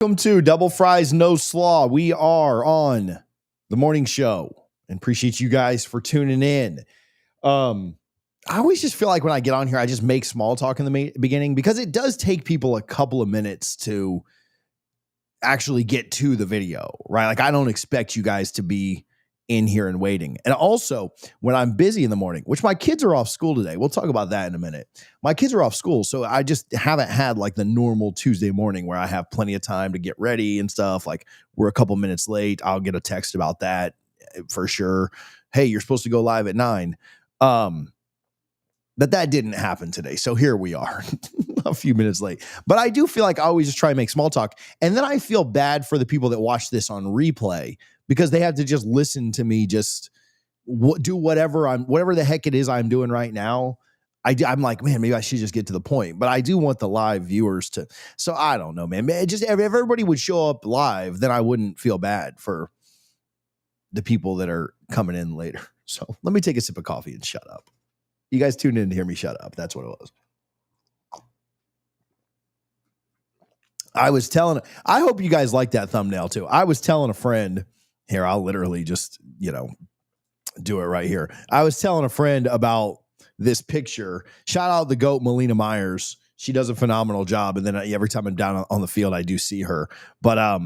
Welcome to Double Fries No Slaw. We are on the morning show and appreciate you guys for tuning in. I always just feel like when I get on here, I just make small talk in the beginning because it does take people a couple of minutes to actually get to the video, right? Like I don't expect you guys to be in here and waiting. And also when I'm busy in the morning, which my kids are off school today. We'll talk about that in a minute. My kids are off school. So I just haven't had like the normal Tuesday morning where I have plenty of time to get ready and stuff. Like we're a couple minutes late. I'll get a text about that for sure. Hey, you're supposed to go live at 9. But that didn't happen today. So here we are a few minutes late. But I do feel like I always just try and make small talk. And then I feel bad for the people that watch this on replay because they have to just listen to me just do whatever the heck it is I'm doing right now. I'm like, man, maybe I should just get to the point. But I do want the live viewers to. So I don't know, man. Just if everybody would show up live, then I wouldn't feel bad for the people that are coming in later. So let me take a sip of coffee and shut up. You guys tuned in to hear me shut up. That's what it was. I hope you guys like that thumbnail too. I was telling a friend here, I'll literally just, do it right here. I was telling a friend about this picture. Shout out the GOAT, Melina Myers. She does a phenomenal job. And then every time I'm down on the field, I do see her. But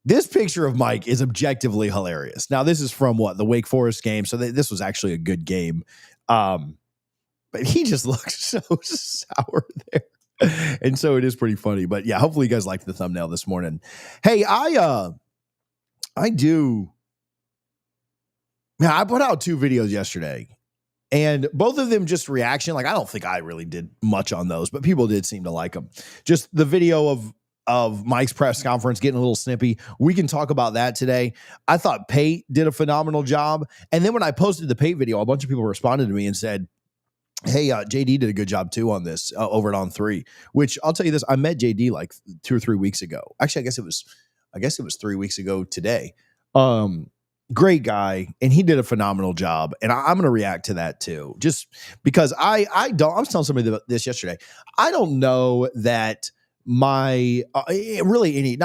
this picture of Mike is objectively hilarious. Now, this is from the Wake Forest game. So this was actually a good game. But he just looks so sour there. And so it is pretty funny. But yeah, hopefully you guys liked the thumbnail this morning. Hey, I put out 2 videos yesterday. And both of them just reaction. Like, I don't think I really did much on those, but people did seem to like them. Just the video of Mike's press conference getting a little snippy. We can talk about that today. I thought Pate did a phenomenal job. And then when I posted the Pate video, a bunch of people responded to me and said, hey, JD did a good job too on this over at On 3, which I'll tell you this. I met JD like 2 or 3 weeks ago. Actually, I guess it was 3 weeks ago today. Great guy. And he did a phenomenal job. And I'm going to react to that too, just because I was telling somebody this yesterday. I don't know that not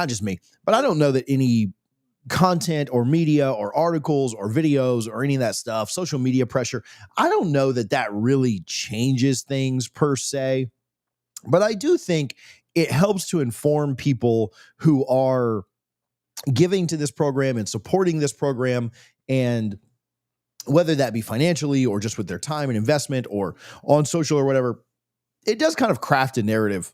just me, but I don't know that any content or media or articles or videos or any of that stuff, social media pressure, I don't know that really changes things per se, but I do think it helps to inform people who are giving to this program and supporting this program, and whether that be financially or just with their time and investment or on social or whatever, it does kind of craft a narrative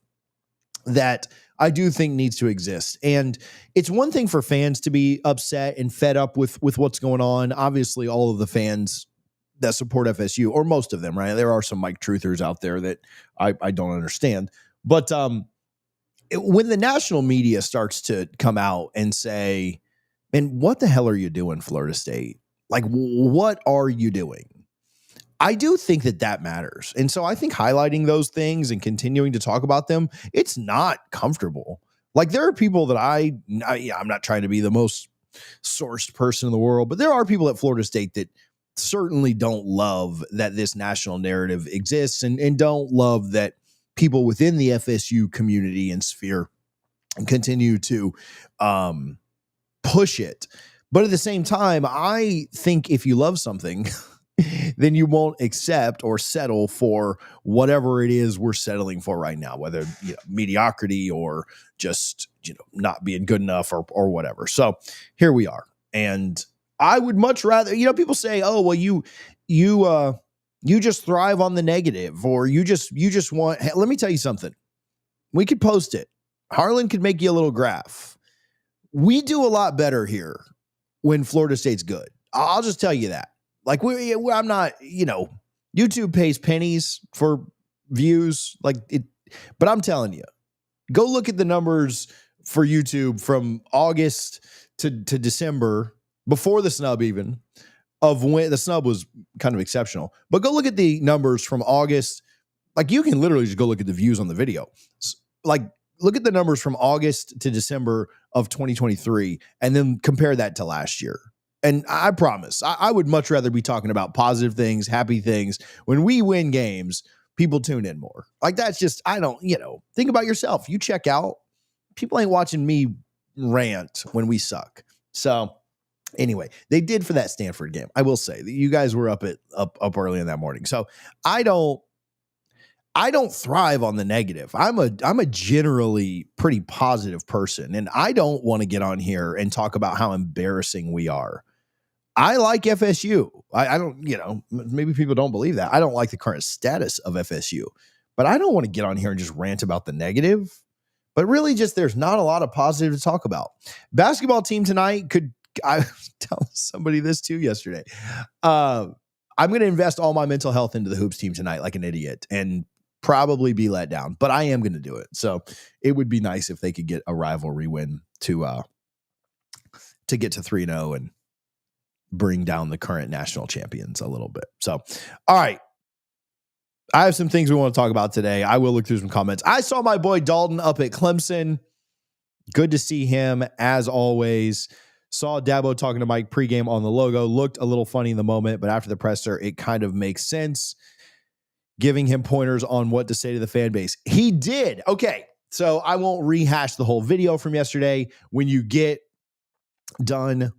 that I do think needs to exist. And it's one thing for fans to be upset and fed up with what's going on. Obviously, all of the fans that support FSU, or most of them, right? There are some Mike truthers out there that I don't understand. But when the national media starts to come out and say, man, what the hell are you doing, Florida State? Like, what are you doing? I do think that matters. And so I think highlighting those things and continuing to talk about them, it's not comfortable. Like, there are people that I'm not trying to be the most sourced person in the world, but there are people at Florida State that certainly don't love that this national narrative exists and don't love that people within the FSU community and sphere continue to push it. But at the same time, I think if you love something, then you won't accept or settle for whatever it is we're settling for right now, whether mediocrity or just not being good enough or whatever. So here we are. And I would much rather, people say, oh, well, you just thrive on the negative, or you just want, hey, let me tell you something. We could post it. Harlan could make you a little graph. We do a lot better here when Florida State's good. I'll just tell you that. Like, I'm not, YouTube pays pennies for views, but I'm telling you, go look at the numbers for YouTube from August to December, before the snub even, of when the snub was kind of exceptional. But go look at the numbers from August. Like, you can literally just go look at the views on the video. Like, look at the numbers from August to December of 2023, and then compare that to last year. And I promise, I would much rather be talking about positive things, happy things. When we win games, people tune in more. Like, that's just, think about yourself. You check out, people ain't watching me rant when we suck. So anyway, they did for that Stanford game. I will say that you guys were up early in that morning. So I don't thrive on the negative. I'm a generally pretty positive person, and I don't want to get on here and talk about how embarrassing we are. I like FSU. I don't, maybe people don't believe that. I don't like the current status of FSU, but I don't want to get on here and just rant about the negative. But really, just there's not a lot of positive to talk about. Basketball team tonight I was telling somebody this too yesterday. I'm going to invest all my mental health into the hoops team tonight like an idiot and probably be let down, but I am going to do it. So it would be nice if they could get a rivalry win to get to 3-0 and bring down the current national champions a little bit. So, all right. I have some things we want to talk about today. I will look through some comments. I saw my boy Dalton up at Clemson. Good to see him as always. Saw Dabo talking to Mike pregame on the logo. Looked a little funny in the moment, but after the presser, it kind of makes sense. Giving him pointers on what to say to the fan base. He did. Okay. So I won't rehash the whole video from yesterday. When you get done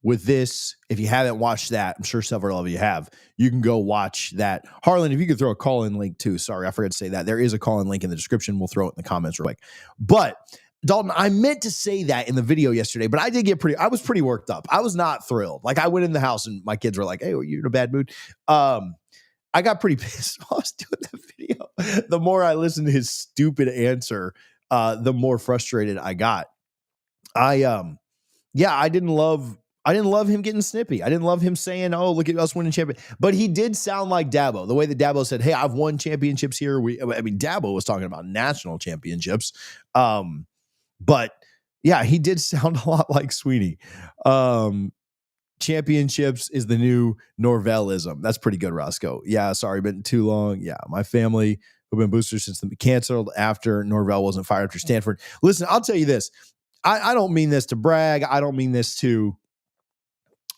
with this, if you haven't watched that, I'm sure several of you have, you can go watch that. Harlan, if you could throw a call-in link too. Sorry, I forgot to say that. There is a call-in link in the description. We'll throw it in the comments real quick. But Dalton, I meant to say that in the video yesterday, but I was pretty worked up. I was not thrilled. Like I went in the house and my kids were like, hey, are you in a bad mood? I got pretty pissed while I was doing that video. The more I listened to his stupid answer, the more frustrated I got. I didn't love him getting snippy. I didn't love him saying, oh, look at us winning champion. But he did sound like Dabo. The way that Dabo said, hey, I've won championships here. Dabo was talking about national championships. But yeah, he did sound a lot like Sweeney. Championships is the new Norvellism. That's pretty good, Roscoe. Yeah, sorry, been too long. Yeah, my family who've been boosters since the canceled after Norvell wasn't fired after Stanford. Listen, I'll tell you this. I don't mean this to brag. I don't mean this to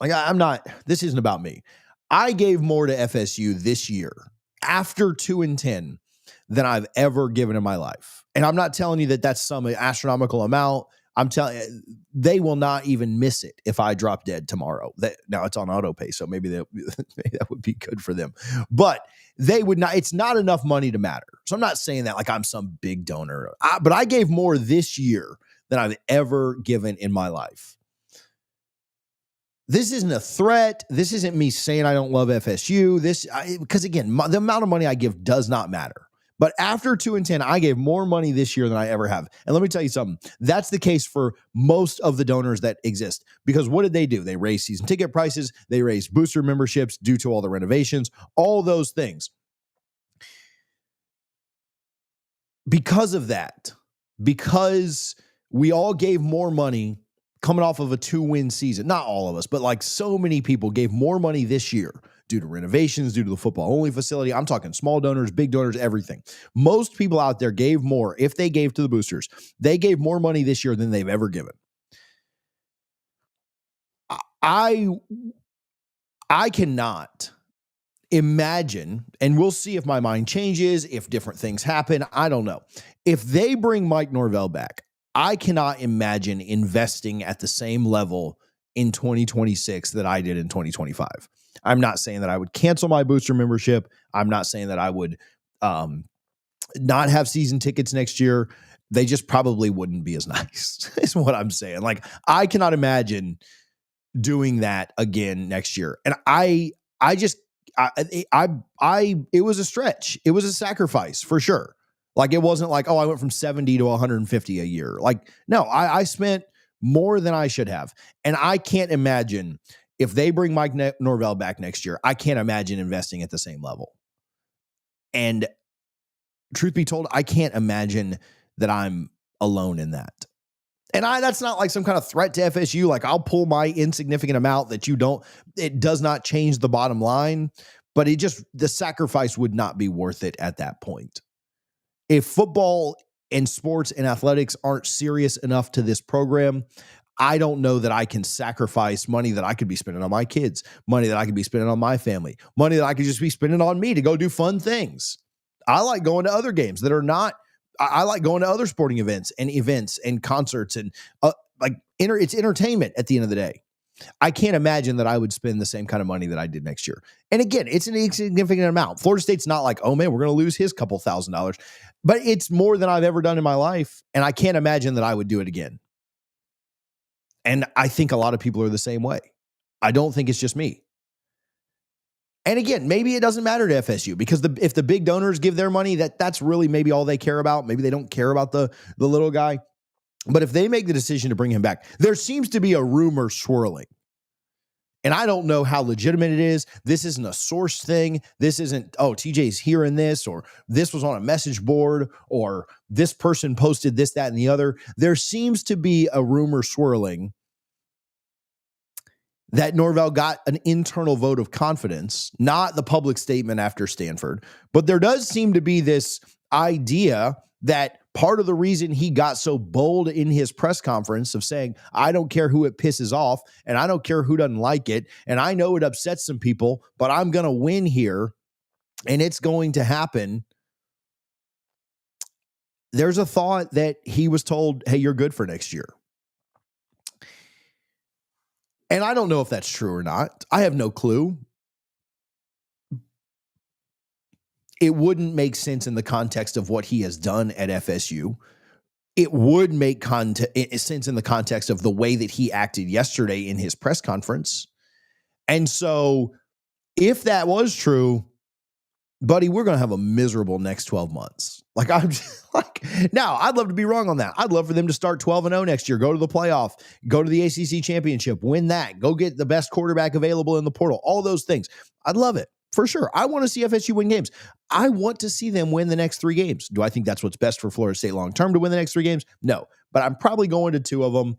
this isn't about me. I gave more to FSU this year after 2-10 than I've ever given in my life. And I'm not telling you that that's some astronomical amount. I'm telling you, they will not even miss it if I drop dead tomorrow. Now it's on auto pay, so maybe that would be good for them. But they would not. It's not enough money to matter. So I'm not saying that like I'm some big donor. But I gave more this year than I've ever given in my life. This isn't a threat. This isn't me saying I don't love FSU. Because again, the amount of money I give does not matter. But after 2-10, I gave more money this year than I ever have. And let me tell you something. That's the case for most of the donors that exist. Because what did they do? They raised season ticket prices. They raised booster memberships due to all the renovations, all those things. Because of that, because we all gave more money coming off of a 2-win season, not all of us, but like so many people gave more money this year due to renovations, due to the football-only facility. I'm talking small donors, big donors, everything. Most people out there gave more. If they gave to the boosters, they gave more money this year than they've ever given. I cannot imagine, and we'll see if my mind changes, if different things happen. I don't know. If they bring Mike Norvell back, I cannot imagine investing at the same level in 2026 that I did in 2025. I'm not saying that I would cancel my booster membership. I'm not saying that I would not have season tickets next year. They just probably wouldn't be as nice, is what I'm saying. Like, I cannot imagine doing that again next year. And it was a stretch. It was a sacrifice for sure. Like, it wasn't like, oh, I went from 70 to 150 a year. Like, no, I spent more than I should have. And I can't imagine if they bring Mike Norvell back next year, I can't imagine investing at the same level. And truth be told, I can't imagine that I'm alone in that. And that's not like some kind of threat to FSU. Like, I'll pull my insignificant amount that you don't, it does not change the bottom line, but the sacrifice would not be worth it at that point. If football and sports and athletics aren't serious enough to this program, I don't know that I can sacrifice money that I could be spending on my kids, money that I could be spending on my family, money that I could just be spending on me to go do fun things. I like going to other games that are not I like going to other sporting events and concerts and it's entertainment at the end of the day. I can't imagine that I would spend the same kind of money that I did next year. And again, it's an insignificant amount. Florida State's not like, oh man, we're going to lose his couple $1,000s, but it's more than I've ever done in my life. And I can't imagine that I would do it again. And I think a lot of people are the same way. I don't think it's just me. And again, maybe it doesn't matter to FSU because if the big donors give their money, that's really maybe all they care about. Maybe they don't care about the little guy. But if they make the decision to bring him back, there seems to be a rumor swirling. And I don't know how legitimate it is. This isn't a source thing. This isn't, oh, TJ's hearing this, or this was on a message board, or this person posted this, that, and the other. There seems to be a rumor swirling that Norvell got an internal vote of confidence, not the public statement after Stanford. But there does seem to be this idea that part of the reason he got so bold in his press conference of saying, I don't care who it pisses off, and I don't care who doesn't like it, and I know it upsets some people, but I'm going to win here, and it's going to happen. There's a thought that he was told, hey, you're good for next year. And I don't know if that's true or not. I have no clue. It wouldn't make sense in the context of what he has done at FSU. It would make sense in the context of the way that he acted yesterday in his press conference. And so if that was true, buddy, we're going to have a miserable next 12 months. Like, I'm just like, now I'd love to be wrong on that. I'd love for them to start 12-0 next year, go to the playoff, go to the ACC championship, win that, go get the best quarterback available in the portal, all those things. I'd love it for sure. I want to see FSU win games. I want to see them win the next 3 games. Do I think that's what's best for Florida State long-term to win the next 3 games? No, but I'm probably going to 2 of them,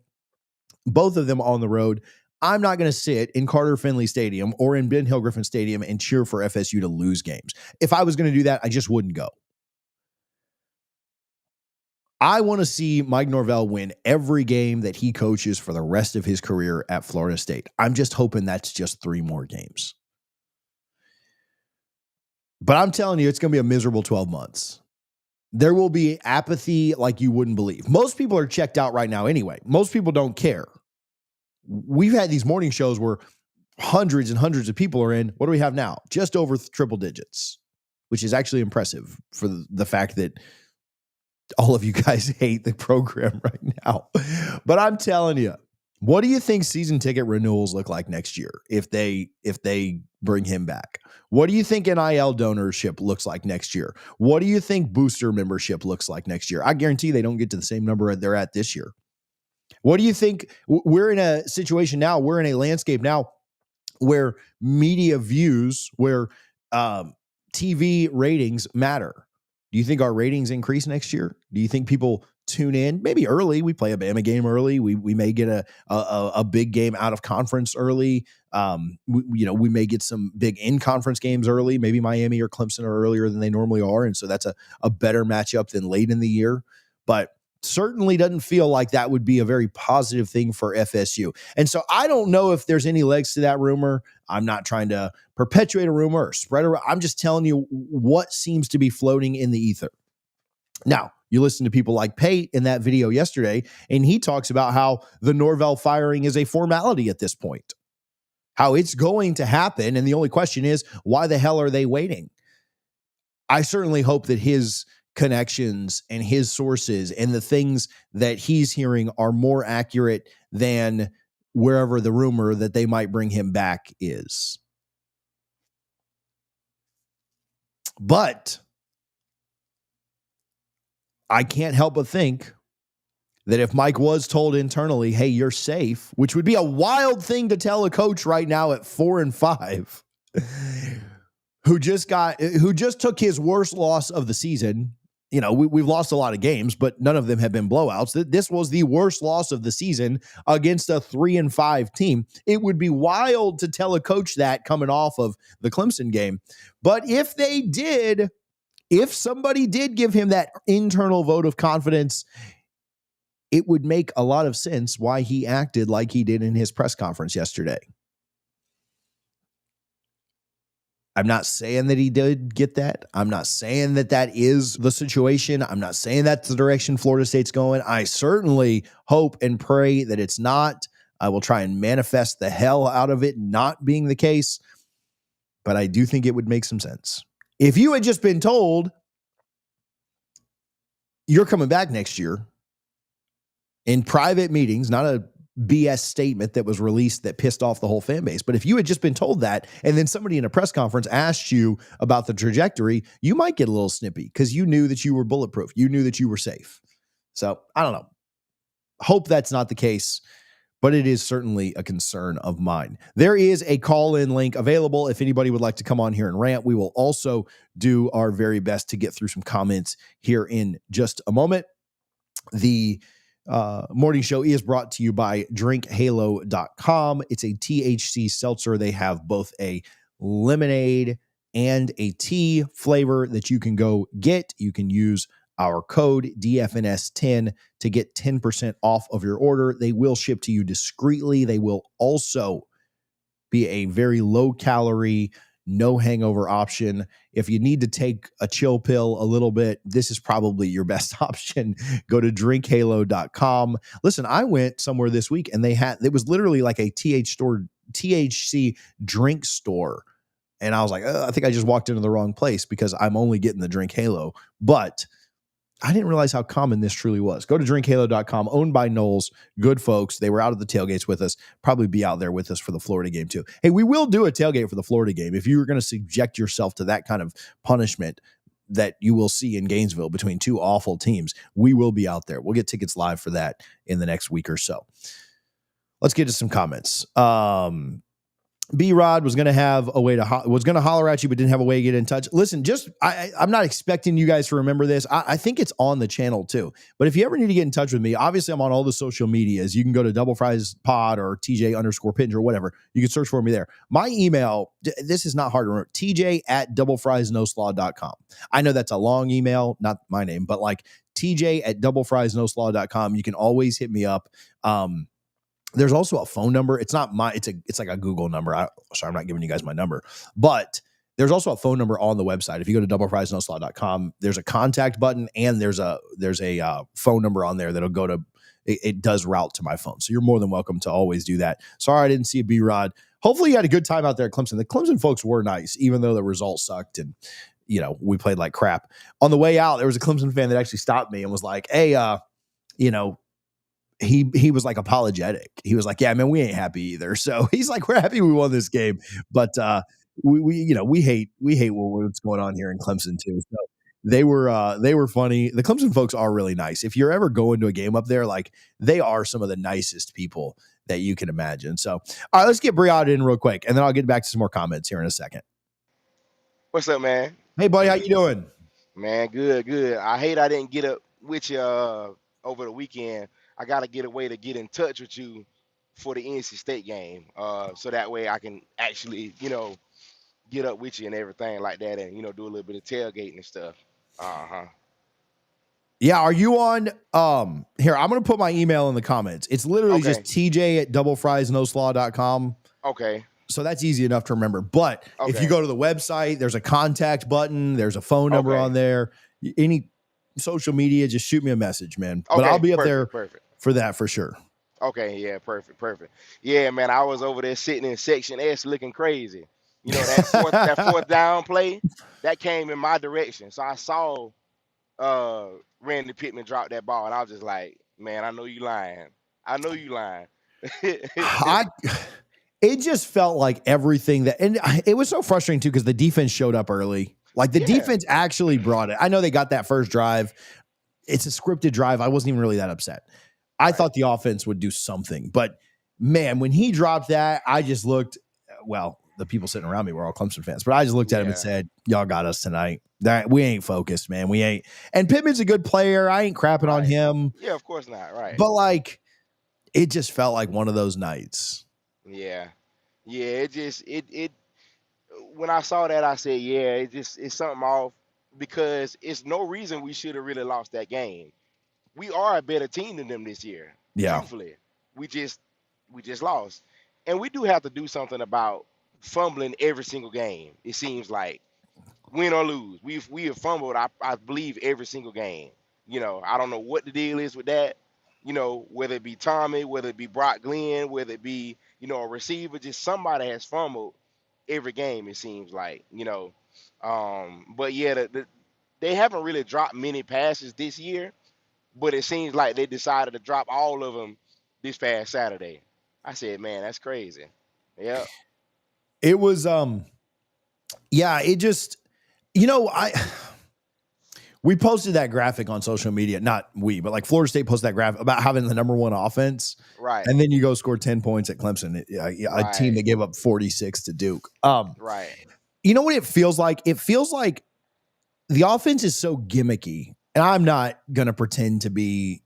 both of them on the road. I'm not going to sit in Carter Finley Stadium or in Ben Hill Griffin Stadium and cheer for FSU to lose games. If I was going to do that, I just wouldn't go. I want to see Mike Norvell win every game that he coaches for the rest of his career at Florida State. I'm just hoping that's just 3 more games. But I'm telling you, it's going to be a miserable 12 months. There will be apathy like you wouldn't believe. Most people are checked out right now anyway. Most people don't care. We've had these morning shows where hundreds and hundreds of people are in. What do we have now? Just over triple digits, which is actually impressive for the fact that all of you guys hate the program right now. But I'm telling you, what do you think season ticket renewals look like next year if they bring him back? What do you think NIL donorship looks like next year? What do you think booster membership looks like next year? I guarantee they don't get to the same number they're at this year. What do you think? We're in a situation now, we're in a landscape now where media views, where TV ratings matter. Do you think our ratings increase next year? Do you think people tune in maybe early? We play a Bama game early. We may get a big game out of conference early. We may get some big in-conference games early. Maybe Miami or Clemson are earlier than they normally are, and so that's a better matchup than late in the year. But certainly doesn't feel like that would be a very positive thing for FSU. And so I don't know if there's any legs to that rumor. I'm not trying to perpetuate a rumor or spread it. I'm just telling you what seems to be floating in the ether. Now, you listen to people like Pate in that video yesterday, and he talks about how the Norvell firing is a formality at this point, how it's going to happen. And the only question is, why the hell are they waiting? I certainly hope that his connections and his sources and the things that he's hearing are more accurate than wherever the rumor that they might bring him back is. But I can't help but think that if Mike was told internally, hey, you're safe, which would be a wild thing to tell a coach right now at 4-5, who just took his worst loss of the season. You know, we've lost a lot of games, but none of them have been blowouts. This was the worst loss of the season against a 3-5 team. It would be wild to tell a coach that coming off of the Clemson game. But if somebody did give him that internal vote of confidence, it would make a lot of sense why he acted like he did in his press conference yesterday. I'm not saying that he did get that. I'm not saying that that is the situation. I'm not saying that's the direction Florida State's going. I certainly hope and pray that it's not. I will try and manifest the hell out of it not being the case, but I do think it would make some sense. If you had just been told you're coming back next year in private meetings, not a BS statement that was released that pissed off the whole fan base. But if you had just been told that, and then somebody in a press conference asked you about the trajectory, you might get a little snippy because you knew that you were bulletproof. You knew that you were safe. So I don't know. Hope that's not the case, but it is certainly a concern of mine. There is a call-in link available if anybody would like to come on here and rant. We will also do our very best to get through some comments here in just a moment. The morning show is brought to you by drinkhalo.com. It's a THC seltzer. They have both a lemonade and a tea flavor that you can go get. You can use our code DFNS10 to get 10% off of your order. They will ship to you discreetly. They will also be a very low calorie, no hangover option. If you need to take a chill pill a little bit, this is probably your best option. Go to drinkhalo.com. Listen, I went somewhere this week and it was literally like a THC drink store. And I was like, I think I just walked into the wrong place because I'm only getting the Drink Halo. But I didn't realize how common this truly was. Go to drinkhalo.com, owned by Knowles. Good folks. They were out at the tailgates with us, probably be out there with us for the Florida game too. Hey, we will do a tailgate for the Florida game. If you were going to subject yourself to that kind of punishment that you will see in Gainesville between two awful teams, we will be out there. We'll get tickets live for that in the next week or so. Let's get to some comments. B-Rod was going to have a way to holler at you, but didn't have a way to get in touch. Listen, I'm not expecting you guys to remember this. I think it's on the channel too. But if you ever need to get in touch with me, obviously I'm on all the social medias. You can go to Double Fries Pod or TJ_Pinge or whatever. You can search for me there. My email, this is not hard to remember, TJ@doublefriesnoslaw.com. I know that's a long email, not my name, but like TJ@doublefriesnoslaw.com. You can always hit me up. There's also a phone number. It's not it's like a Google number. I'm not giving you guys my number, but there's also a phone number on the website. If you go to doublefriesnoslaw.com, there's a contact button and there's a phone number on there that'll go to, it does route to my phone. So you're more than welcome to always do that. Sorry, I didn't see a B-Rod. Hopefully you had a good time out there at Clemson. The Clemson folks were nice, even though the results sucked and, we played like crap. On the way out, there was a Clemson fan that actually stopped me and was like, hey, he was like apologetic. He was like, yeah, man, we ain't happy either. So he's like, we're happy we won this game, but we hate what's going on here in Clemson too. So they were funny. The Clemson folks are really nice. If you're ever going to a game up there, like they are some of the nicest people that you can imagine. So all right, let's get Brianna in real quick, and then I'll get back to some more comments here in a second. What's up, man? Hey, buddy, how you doing? Man, good. I hate I didn't get up with you over the weekend. I got to get a way to get in touch with you for the NC State game, so that way I can actually, get up with you and everything like that, and do a little bit of tailgating and stuff. Yeah, are you on? Here, I'm gonna put my email in the comments. It's literally just TJ@doublefriesnoslaw.com. Okay. So that's easy enough to remember. But if you go to the website, there's a contact button, there's a phone number on there. Any social media, just shoot me a message, man. But I'll be up there for that for sure. Okay, yeah, perfect. Yeah, man, I was over there sitting in section S looking crazy. That fourth down play, that came in my direction. So I saw Randy Pittman drop that ball, and I was just like, man, I know you lying. It just felt like everything and it was so frustrating too because the defense showed up early. Like the defense actually brought it. I know they got that first drive. It's a scripted drive. I wasn't even really that upset. I thought the offense would do something, but man, when he dropped that, I just looked. Well, the people sitting around me were all Clemson fans, but I just looked at him and said, "Y'all got us tonight. We ain't focused, man. We ain't." And Pittman's a good player. I ain't crapping on him. Yeah, of course not. Right. But like, it just felt like one of those nights. Yeah. It when I saw that, I said, yeah, it's something off because it's no reason we should have really lost that game. We are a better team than them this year. Yeah. Truthfully. We just lost. And we do have to do something about fumbling every single game. It seems like win or lose, we have fumbled. I believe every single game. I don't know what the deal is with that. Whether it be Tommy, whether it be Brock Glenn, whether it be a receiver, just somebody has fumbled every game. It seems like. But yeah, they haven't really dropped many passes this year, but it seems like they decided to drop all of them this past Saturday. I said, man, that's crazy. Yep. It was yeah, it just I we posted that graphic on social media, not we, but like Florida State posted that graphic about having the number one offense. Right. And then you go score 10 points at Clemson, a team Right. that gave up 46 to Duke. Right. You know what it feels like? It feels like the offense is so gimmicky, and I'm not going to pretend to be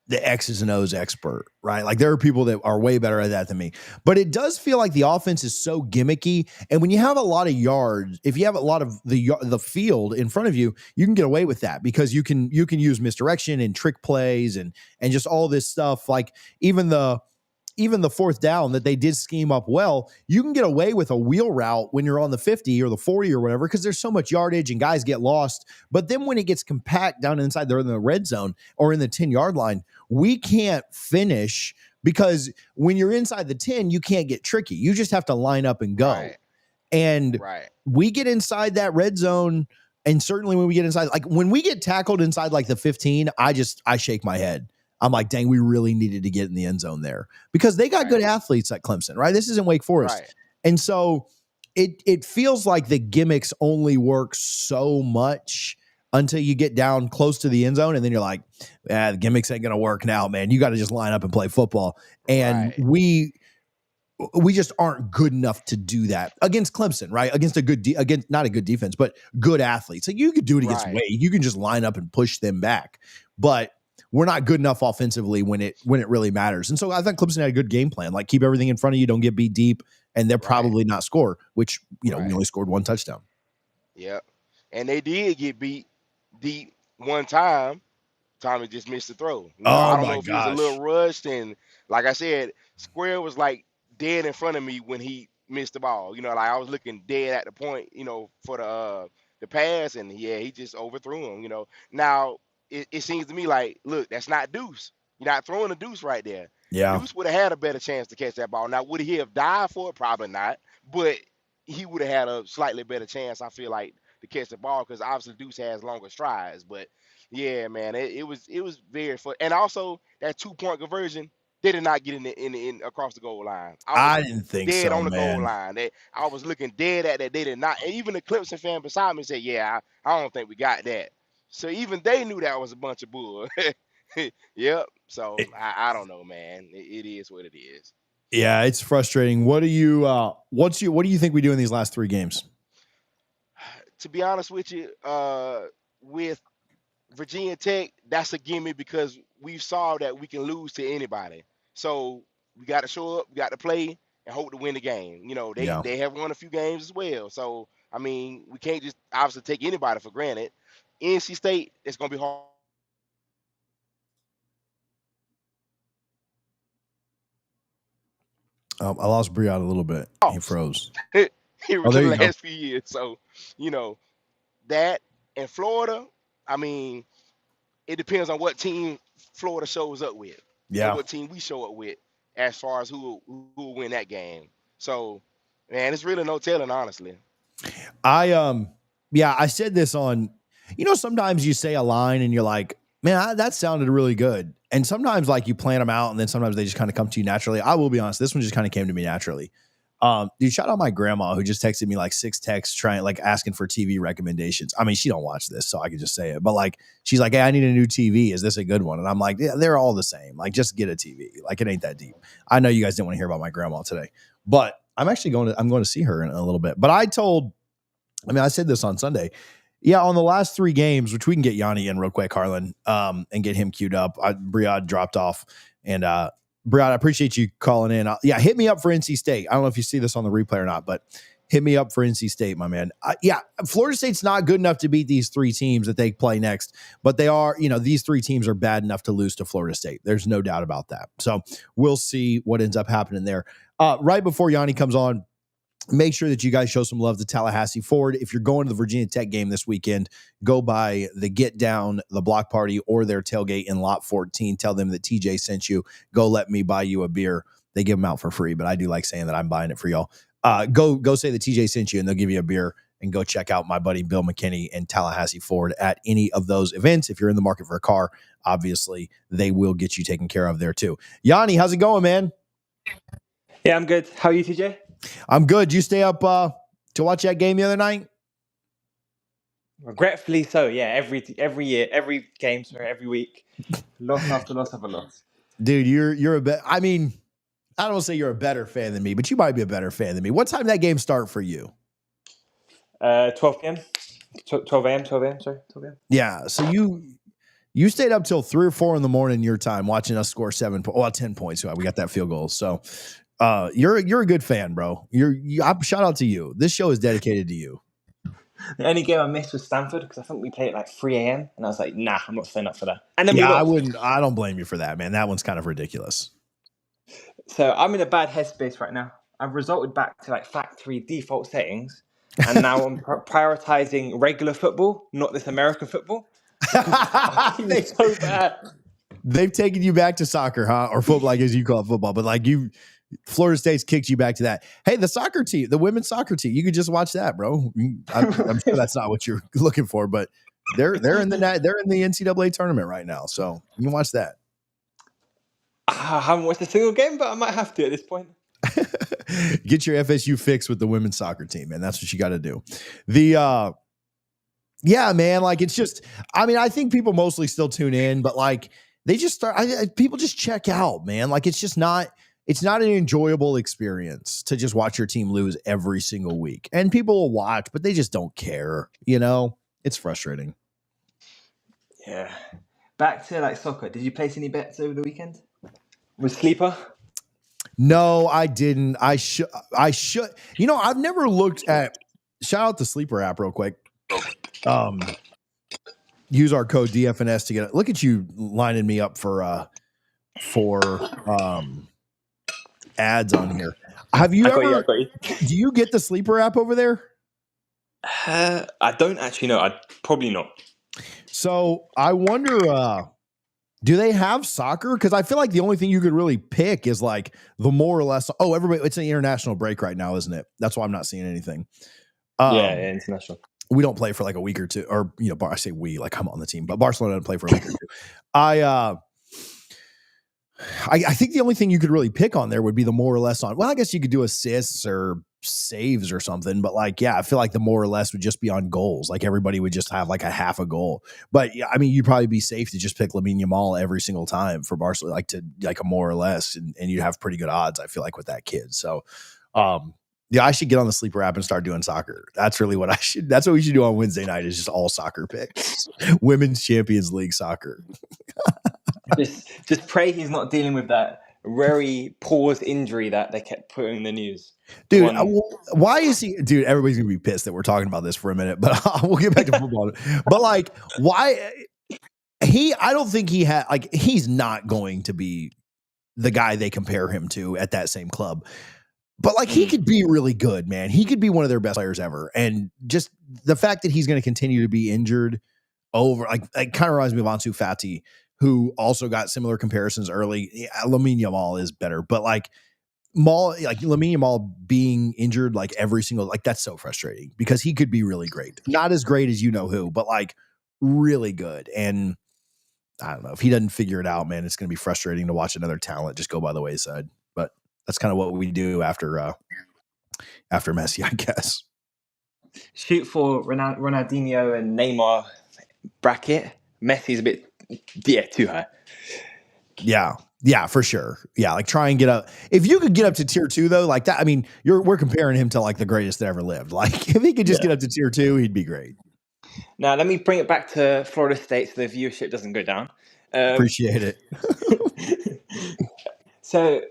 the X's and O's expert, right? Like there are people that are way better at that than me, but it does feel like the offense is so gimmicky. And when you have a lot of yards, if you have a lot of the field in front of you, you can get away with that because you can use misdirection and trick plays and just all this stuff. Like even the fourth down that they did scheme up well, you can get away with a wheel route when you're on the 50 or the 40 or whatever, because there's so much yardage and guys get lost. But then when it gets compact down inside there in the red zone or in the 10-yard line, we can't finish because when you're inside the 10, you can't get tricky. You just have to line up and go. Right. And Right. we get inside that red zone. And certainly when we get inside, like when we get tackled inside like the 15, I shake my head. I'm like, dang, we really needed to get in the end zone there because they got good athletes at Clemson, right? This isn't Wake Forest. Right. And so it feels like the gimmicks only work so much until you get down close to the end zone. And then you're like, the gimmicks ain't going to work now, man. You got to just line up and play football. And we just aren't good enough to do that against Clemson, right? Against against not a good defense, but good athletes. Like you could do it against Wade. You can just line up and push them back. But we're not good enough offensively when it really matters. And so I think Clemson had a good game plan. Like keep everything in front of you, don't get beat deep, and they'll probably not score, which, we only scored one touchdown. Yep. And they did get beat deep one time. Tommy just missed the throw. I don't know if he was a little rushed. And like I said, Square was like dead in front of me when he missed the ball. Like I was looking dead at the point, for the pass. And yeah, he just overthrew him, Now, it seems to me like, look, that's not Deuce. You're not throwing a Deuce right there. Yeah. Deuce would have had a better chance to catch that ball. Now, would he have died for it? Probably not. But he would have had a slightly better chance, I feel like, to catch the ball because obviously Deuce has longer strides. But yeah, man, it was very fun. And also that 2-point conversion, they did not get in across the goal line. I didn't think dead so, on the man. goal line. I was looking dead at that. They did not. And even the Clemson fan beside me said, "Yeah, I don't think we got that." So even they knew that was a bunch of bull. Yep. So I don't know, man. It is what it is. Yeah, it's frustrating. What do you what do you think we do in these last 3 games? To be honest with you, with Virginia Tech, that's a gimme because we saw that we can lose to anybody. So we got to show up, we got to play, and hope to win the game. They have won a few games as well. So I mean, we can't just obviously take anybody for granted. NC State, it's gonna be hard. I lost Briot a little bit. He froze. Here Oh, there the you go. last few years. So, that and Florida, I mean, it depends on what team Florida shows up with. Yeah. And what team we show up with as far as who will win that game. So, man, it's really no telling, honestly. I said this on, sometimes you say a line and you're like, man, that sounded really good. And sometimes like you plan them out and then sometimes they just kind of come to you naturally. I will be honest. This one just kind of came to me naturally. Dude, shout out my grandma who just texted me like 6 texts asking for TV recommendations. I mean, she don't watch this, so I could just say it. But like, she's like, hey, I need a new TV. Is this a good one? And I'm like, yeah, they're all the same. Like, just get a TV. Like, it ain't that deep. I know you guys didn't want to hear about my grandma today, but I'm actually going to see her in a little bit. But I said this on Sunday. Yeah, on the last 3 games, which we can get Yanni in real quick, Harlan, and get him queued up. Briad dropped off. And Briad, I appreciate you calling in. Hit me up for NC State. I don't know if you see this on the replay or not, but hit me up for NC State, my man. Florida State's not good enough to beat these 3 teams that they play next, but they are, these 3 teams are bad enough to lose to Florida State. There's no doubt about that. So we'll see what ends up happening there. Right before Yanni comes on, make sure that you guys show some love to Tallahassee Ford. If you're going to the Virginia Tech game this weekend, go by the Get Down, the block party, or their tailgate in lot 14. Tell them that TJ sent you. Go let me buy you a beer. They give them out for free, but I do like saying that I'm buying it for y'all. Go say that TJ sent you, and they'll give you a beer. And go check out my buddy Bill McKinney and Tallahassee Ford at any of those events. If you're in the market for a car, obviously they will get you taken care of there too. Yanni, how's it going, man? Yeah, I'm good. How are you, TJ? I'm good. You stay up to watch that game the other night? Regretfully so, yeah. Every year, every game, sorry, every week, loss after loss after loss. Dude, you're a bit. I mean, I don't want to say you're a better fan than me, but you might be a better fan than me. What time did that game start for you? 12 p.m. 12 a.m. 12 a.m. Sorry, 12 a.m. Yeah, so you stayed up till 3 or 4 in the morning your time watching us score 10 points. We got that field goal. So you're a good fan, bro. Shout out to you. This show is dedicated to you. The only game I missed was Stanford because I think we played at like 3 a.m. and I was like, nah, I'm not staying up for that. And then we lost. I don't blame you for that, man. That one's kind of ridiculous. So I'm in a bad headspace right now. I've resorted back to like factory default settings, and now I'm prioritizing regular football, not this American football. It's so bad. They've taken you back to soccer, huh? Or football, like as you call it football. But like Florida State's kicked you back to that. Hey, the soccer team, the women's soccer team, you could just watch that, bro. I'm sure that's not what you're looking for, but they're in the NCAA tournament right now, so you can watch that. I haven't watched a single game, but I might have to at this point. Get your FSU fix with the women's soccer team, man. That's what you got to do. Yeah, man. Like it's just, I mean, I think people mostly still tune in, but like they just start. People just check out, man. Like it's just not. It's not an enjoyable experience to just watch your team lose every single week. And people will watch, but they just don't care. You know, it's frustrating. Yeah. Back to like soccer. Did you place any bets over the weekend? With Sleeper? No, I didn't. I should. You know, I've never looked at. Shout out the Sleeper app real quick. Use our code DFNS to get it. Look at you lining me up for ads on here. Have you ever? Do you get the Sleeper app over there? I don't actually know. I'd probably not. So I wonder. Do they have soccer? Because I feel like the only thing you could really pick is like the more or less. Oh, everybody! It's an international break right now, isn't it? That's why I'm not seeing anything. Yeah, international. We don't play for like a week or two, or you know, I say we like I'm on the team, but Barcelona doesn't play for a week or two. I think the only thing you could really pick on there would be the more or less on. Well, I guess you could do assists or saves or something, but like, yeah, I feel like the more or less would just be on goals. Like everybody would just have like a half a goal. But yeah, I mean, you'd probably be safe to just pick Lamine Yamal every single time for Barcelona, like a more or less, and you'd have pretty good odds. I feel like with that kid. So, yeah, I should get on the Sleeper app and start doing soccer. That's really what that's what we should do on Wednesday night is just all soccer picks. Women's Champions League soccer. just pray he's not dealing with that very paused injury that they kept putting in the news. Dude, why is he? Dude, everybody's gonna be pissed that we're talking about this for a minute, but we'll get back to football. But like, why? I don't think he had like he's not going to be the guy they compare him to at that same club. But like he could be really good, man. He could be one of their best players ever, and just the fact that he's going to continue to be injured over, like kind of reminds me of Ansu Fati, who also got similar comparisons early. Yeah, Lamine Yamal is better, but like Lamine Yamal being injured like every single, like that's so frustrating because he could be really great. Not as great as you know who, but like really good. And I don't know if he doesn't figure it out, man, it's going to be frustrating to watch another talent just go by the wayside. But that's kind of what we do after Messi, I guess. Shoot for Ronaldinho and Neymar bracket. Messi's a bit, too high. Yeah, for sure. Yeah, like try and get up. If you could get up to tier 2 though, like that, I mean, we're comparing him to like the greatest that ever lived. Like if he could just get up to tier 2, he'd be great. Now let me bring it back to Florida State so the viewership doesn't go down. Appreciate it. So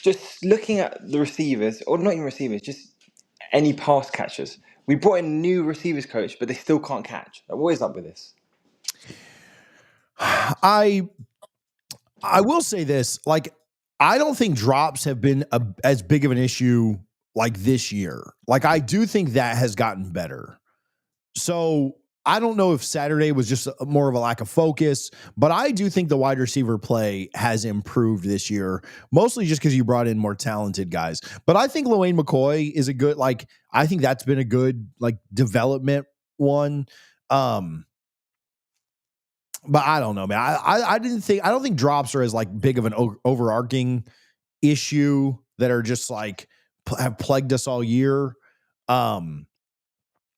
just looking at the receivers, or not even receivers, just any pass catchers. We brought in a new receivers coach, but they still can't catch. What is up with this? I will say this, like, I don't think drops have been as big of an issue like this year. Like I do think that has gotten better. So I don't know if Saturday was just more of a lack of focus, but I do think the wide receiver play has improved this year, mostly just because you brought in more talented guys. But I think Lane McCoy is a good, like, I think that's been a good, like, development one. But I don't know, man. I don't think drops are as like big of an overarching issue that are just like have plagued us all year. I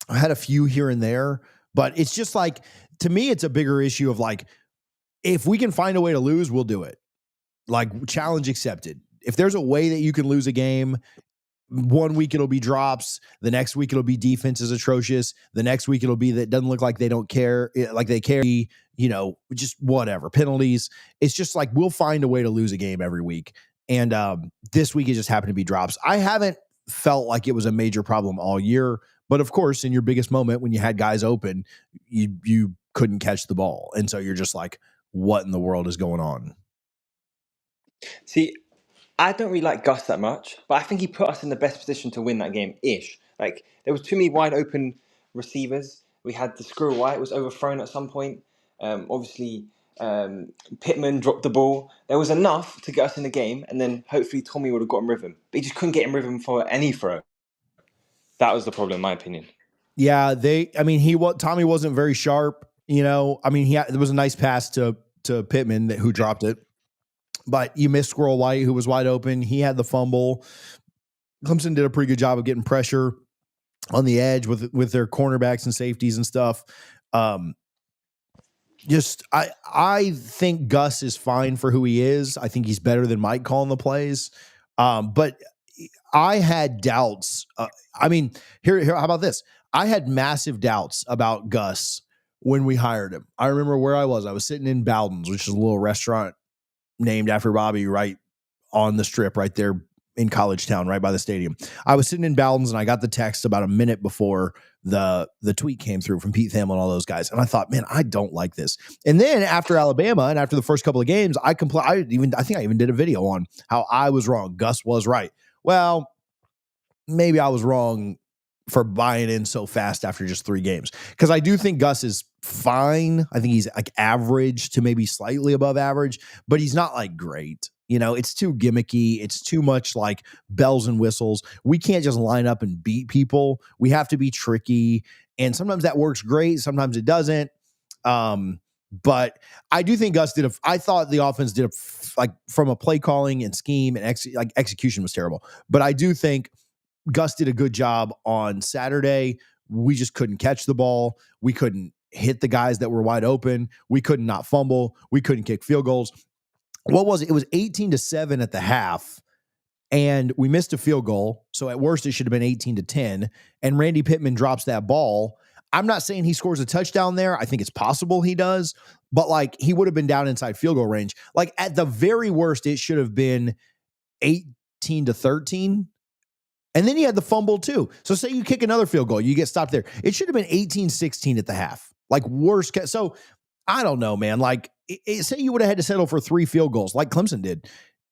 had a few here and there, but it's just like, to me, it's a bigger issue of like, if we can find a way to lose, we'll do it. Like, challenge accepted. If there's a way that you can lose a game, 1 week it'll be drops, the next week it'll be defense is atrocious, the next week it'll be that doesn't look like they don't care, like they care, just whatever, penalties. It's just like, we'll find a way to lose a game every week. And this week it just happened to be drops. I haven't felt like it was a major problem all year, but of course, in your biggest moment when you had guys open, you couldn't catch the ball. And so you're just like, what in the world is going on? See, I don't really like Gus that much, but I think he put us in the best position to win that game-ish. Like, there was too many wide open receivers. We had the Squirrel White was overthrown at some point. Obviously, Pittman dropped the ball. There was enough to get us in the game, and then hopefully Tommy would have got in rhythm. But he just couldn't get in rhythm for any throw. That was the problem, in my opinion. Yeah, Tommy wasn't very sharp. There was a nice pass to Pittman who dropped it. But you missed Squirrel White, who was wide open. He had the fumble. Clemson did a pretty good job of getting pressure on the edge with their cornerbacks and safeties and stuff. I think Gus is fine for who he is. I think he's better than Mike calling the plays. But I had doubts. Here, how about this? I had massive doubts about Gus when we hired him. I remember where I was. I was sitting in Bowden's, which is a little restaurant named after Bobby, right on the strip, right there in College Town, right by the stadium. I was sitting in Bowden's and I got the text about a minute before the tweet came through from Pete Thamel and all those guys. And I thought, man, I don't like this. And then after Alabama and after the first couple of games, I think I even did a video on how I was wrong. Gus was right. Well, maybe I was wrong for buying in so fast after just 3 games. Because I do think Gus is fine. I think he's like average to maybe slightly above average, but he's not like great. It's too gimmicky. It's too much like bells and whistles. We can't just line up and beat people. We have to be tricky. And sometimes that works great. Sometimes it doesn't. But I do think Gus I thought the offense did like from a play calling and scheme and execution was terrible. But I do think Gus did a good job on Saturday. We just couldn't catch the ball. We couldn't hit the guys that were wide open. We couldn't not fumble. We couldn't kick field goals. What was it? It was 18-7 at the half, and we missed a field goal. So at worst, it should have been 18-10. And Randy Pittman drops that ball. I'm not saying he scores a touchdown there. I think it's possible he does, but like he would have been down inside field goal range. Like at the very worst, it should have been 18-13. And then he had the fumble too. So say you kick another field goal, you get stopped there. It should have been 18-16 at the half. Like worst case. So I don't know, man. Like say you would have had to settle for 3 field goals like Clemson did.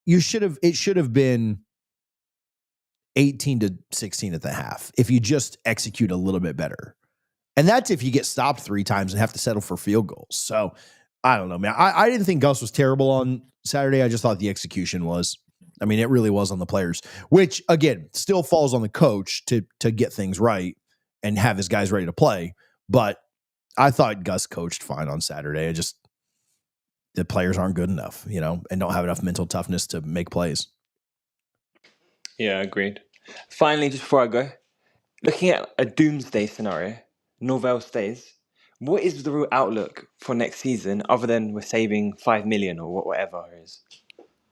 It should have been 18-16 at the half if you just execute a little bit better. And that's if you get stopped 3 times and have to settle for field goals. So I don't know, man. I didn't think Gus was terrible on Saturday. I just thought the execution was. I mean, it really was on the players, which again, still falls on the coach to get things right and have his guys ready to play. But I thought Gus coached fine on Saturday. The players aren't good enough, and don't have enough mental toughness to make plays. Yeah, agreed. Finally, just before I go, looking at a doomsday scenario, Norvell stays. What is the real outlook for next season other than we're saving $5 million or whatever it is?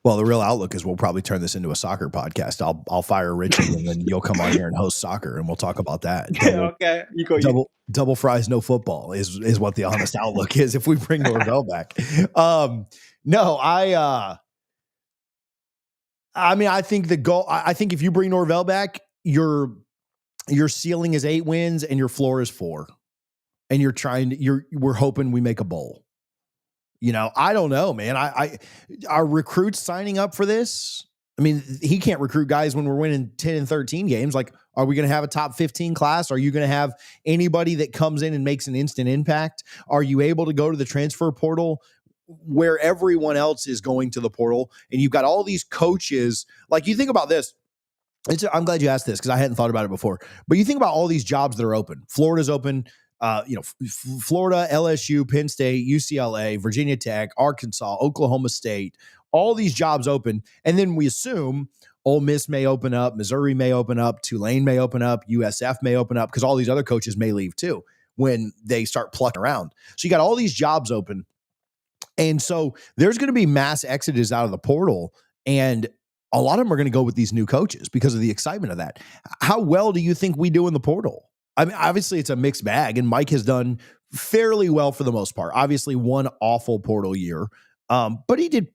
Well, the real outlook is we'll probably turn this into a soccer podcast. I'll fire Richie and then you'll come on here and host soccer and we'll talk about that. Okay. Double fries, no football is what the honest outlook is if we bring Norvell back. No, I think the goal, I think if you bring Norvell back, your ceiling is 8 wins and your floor is 4. And we're hoping we make a bowl. I don't know, man. Are recruits signing up for this? I mean, he can't recruit guys when we're winning 10 and 13 games. Like, are we going to have a top 15 class? Are you going to have anybody that comes in and makes an instant impact? Are you able to go to the transfer portal where everyone else is going to the portal? And you've got all these coaches. Like, you think about this. I'm glad you asked this because I hadn't thought about it before. But you think about all these jobs that are open. Florida's open. Florida, LSU, Penn State, UCLA, Virginia Tech, Arkansas, Oklahoma State, all these jobs open. And then we assume Ole Miss may open up, Missouri may open up, Tulane may open up, USF may open up because all these other coaches may leave too when they start plucking around. So you got all these jobs open. And so there's going to be mass exodus out of the portal. And a lot of them are going to go with these new coaches because of the excitement of that. How well do you think we do in the portal? I mean, obviously it's a mixed bag, and Mike has done fairly well for the most part. Obviously, one awful portal year, but he did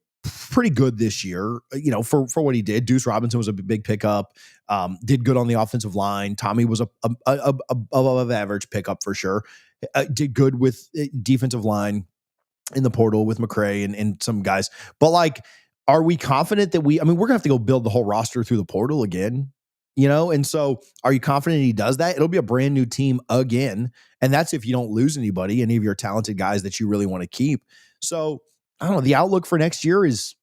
pretty good this year. For what he did. Deuce Robinson was a big pickup. Did good on the offensive line. Tommy was a above average pickup for sure. Did good with defensive line in the portal with McCray and some guys. But like, are we confident that we're gonna have to go build the whole roster through the portal again? And so are you confident he does that? It'll be a brand new team again. And that's if you don't lose any of your talented guys that you really want to keep. So I don't know. The outlook for next year is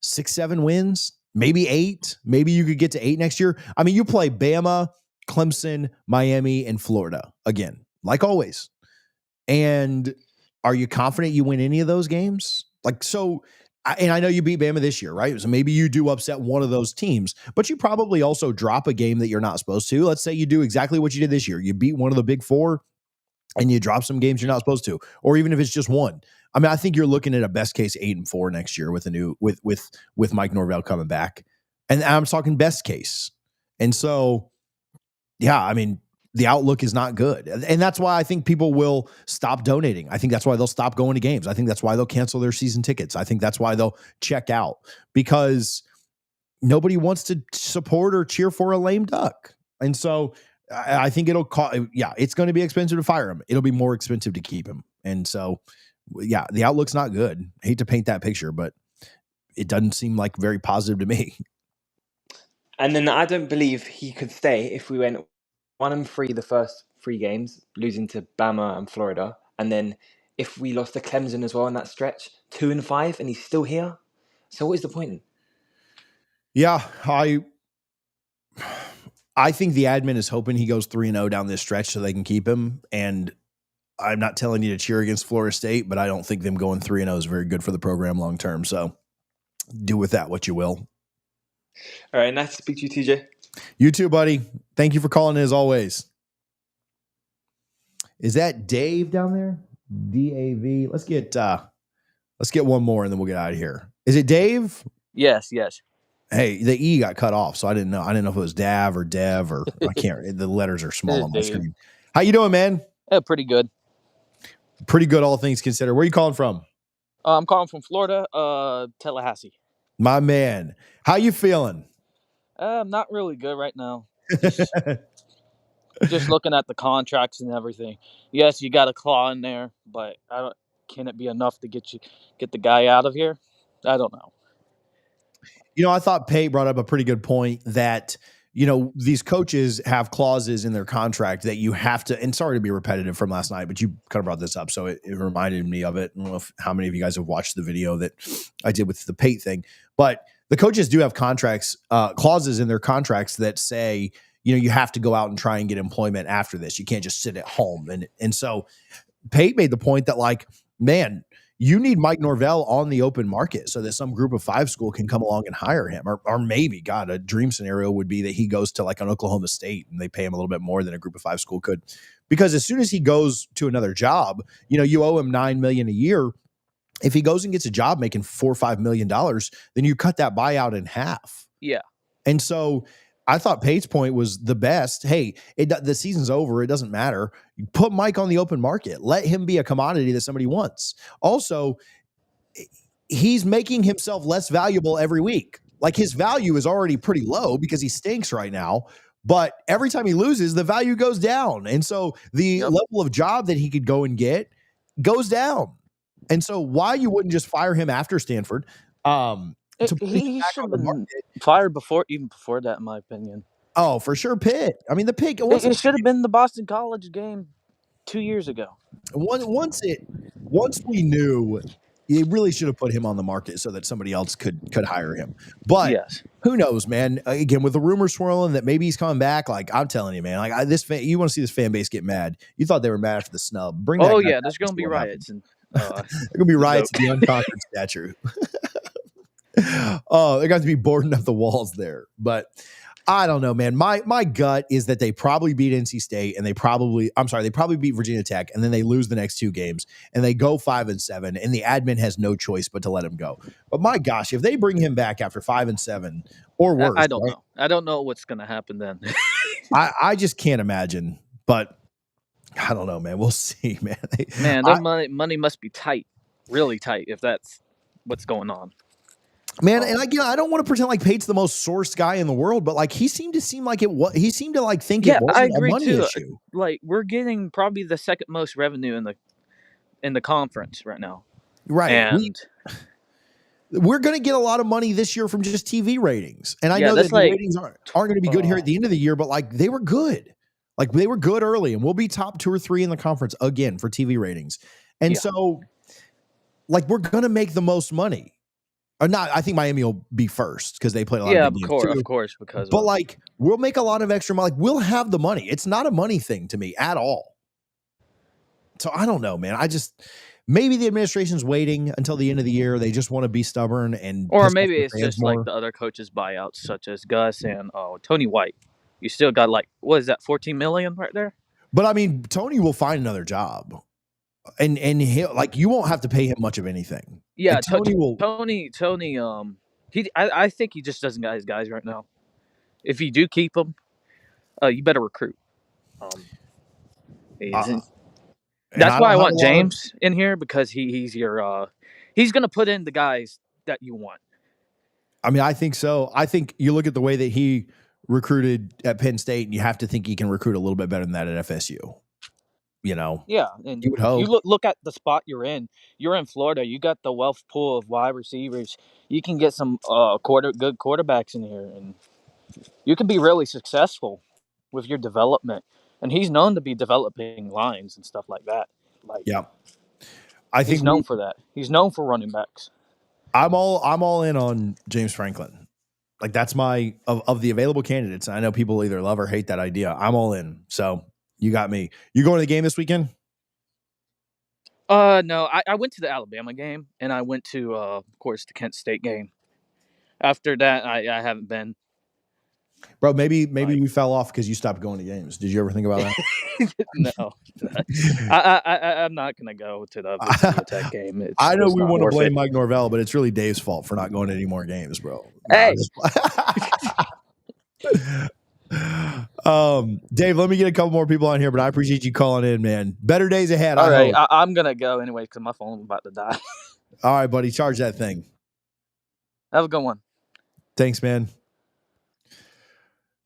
6-7 wins, maybe 8. Maybe you could get to 8 next year. I mean, you play Bama, Clemson, Miami, and Florida again, like always. And are you confident you win any of those games? And I know you beat Bama this year, right? So maybe you do upset one of those teams, but you probably also drop a game that you're not supposed to. Let's say you do exactly what you did this year. You beat one of the big 4 and you drop some games you're not supposed to, or even if it's just one. I mean, I think you're looking at a best case 8-4 next year with with Mike Norvell coming back. And I'm talking best case. And so, yeah, I mean, the outlook is not good. And that's why I think people will stop donating. I think that's why they'll stop going to games. I think that's why they'll cancel their season tickets. I think that's why they'll check out, because nobody wants to support or cheer for a lame duck. And so I think it'll cost, it's going to be expensive to fire him. It'll be more expensive to keep him. And so, yeah, the outlook's not good. I hate to paint that picture, but it doesn't seem like very positive to me. And then I don't believe he could stay if we went 1-3 the first 3 games, losing to Bama and Florida. And then if we lost to Clemson as well in that stretch, 2-5, and he's still here. So what is the point? Yeah, I think the admin is hoping he goes 3-0 down this stretch so they can keep him. And I'm not telling you to cheer against Florida State, but I don't think them going 3-0 is very good for the program long term. So do with that what you will. All right, nice to speak to you, TJ. You too, buddy. Thank you for calling as always. Is that Dave down there? DAV. Let's get one more and then we'll get out of here. Is it Dave? Yes. Hey, the E got cut off, so I didn't know if it was Dav or Dev or I can't. The letters are small on my screen. How you doing, man? Pretty good. Pretty good, all things considered. Where are you calling from? I'm calling from Florida, Tallahassee. My man. How you feeling? Not really good right now. Just looking at the contracts and everything. Yes, you got a claw in there, but can it be enough to get the guy out of here? I don't know. I thought Pate brought up a pretty good point that, these coaches have clauses in their contract that you have to, and sorry to be repetitive from last night, but you kind of brought this up. So it reminded me of it. I don't know how many of you guys have watched the video that I did with the Pate thing, but the coaches do have clauses in their contracts that say, you have to go out and try and get employment after this. You can't just sit at home. And so Pate made the point that, like, man, you need Mike Norvell on the open market so that some group of 5 school can come along and hire him. Or maybe, God, a dream scenario would be that he goes to like an Oklahoma State and they pay him a little bit more than a group of 5 school could. Because as soon as he goes to another job, you owe him $9 million a year. If he goes and gets a job making $4 or $5 million, then you cut that buyout in half. Yeah. And so I thought Pate's point was the best. Hey, the season's over. It doesn't matter. You put Mike on the open market. Let him be a commodity that somebody wants. Also, he's making himself less valuable every week. Like, his value is already pretty low because he stinks right now. But every time he loses, the value goes down. And so the level of job that he could go and get goes down. And so why you wouldn't just fire him after Stanford? to put him He back should on have the been market. fired even before that, in my opinion. Oh, for sure, Pitt. I mean, the pick It should have been the Boston College game 2 years ago. once we knew, you really should have put him on the market so that somebody else could hire him. But Yes. who knows, man? Again, with the rumors swirling that maybe he's coming back, like I'm telling you, man, like you want to see this fan base get mad. You thought they were mad after the snub. Bring that Oh guy yeah, back there's and gonna see be what happens. riots and There gonna be the riots vote. at the unconquered statue. Oh, they got to be boarding up the walls there. But I don't know, man. My gut is that they probably beat NC State and they probably beat Virginia Tech, and then they lose the next 2 games and they go 5-7, and the admin has no choice but to let him go. But my gosh, if they bring him back after 5-7 or worse, I don't right? know. I don't know what's gonna happen then. I just can't imagine. But I don't know, man. We'll see, man. Man, their money must be tight, really tight, if that's what's going on. Man, and again, I don't want to pretend like Pate's the most sourced guy in the world, but like he seemed to think it I wasn't a agree money too. issue. Like we're getting probably the second most revenue in the conference right now. Right. And We're going to get a lot of money this year from just TV ratings. And I yeah, know that's that the like ratings aren't going to be good here at the end of the year, but like they were good. Like they were good early, and we'll be top 2 or 3 in the conference again for TV ratings. And so like we're going to make the most money. Or not, I think Miami will be first because they played a lot of big games too. Of course, because but like we'll make a lot of extra money. Like we'll have the money. It's not a money thing to me at all. So I don't know, man. Maybe the administration's waiting until the end of the year. They just want to be stubborn or maybe it's just more like the other coaches' buyouts, such as Gus and Tony White. You still got like, what is that, $14 million right there? But I mean, Tony will find another job. And he'll, like, you won't have to pay him much of anything. Yeah, Tony will. Tony. I think he just doesn't got his guys right now. If you do keep him, you better recruit. That's why I want James in here, because he's gonna put in the guys that you want. I mean, I think so. I think you look at the way that he recruited at Penn State, and you have to think he can recruit a little bit better than that at FSU. You know, yeah, and you would hope. You look at the spot you're in. You're in Florida. You got the wealth pool of wide receivers. You can get some good quarterbacks in here, and you can be really successful with your development. And he's known to be developing lines and stuff like that. Like, yeah, I think he's known for that. He's known for running backs. I'm all in on James Franklin. Like that's my of the available candidates. I know people either love or hate that idea. I'm all in. So you got me. You going to the game this weekend? No, I went to the Alabama game, and I went to, of course, the Kent State game. After that, I haven't been. Bro, maybe we fell off because you stopped going to games. Did you ever think about that? No, I'm not gonna go to the Virginia Tech game. I know we want to blame Mike Norvell, but it's really Dave's fault for not going to any more games, bro. Hey. Dave, let me get a couple more people on here, but I appreciate you calling in, man. Better days ahead. All right, I'm gonna go anyway because my phone's about to die. All right, buddy, charge that thing. Have a good one. Thanks, man.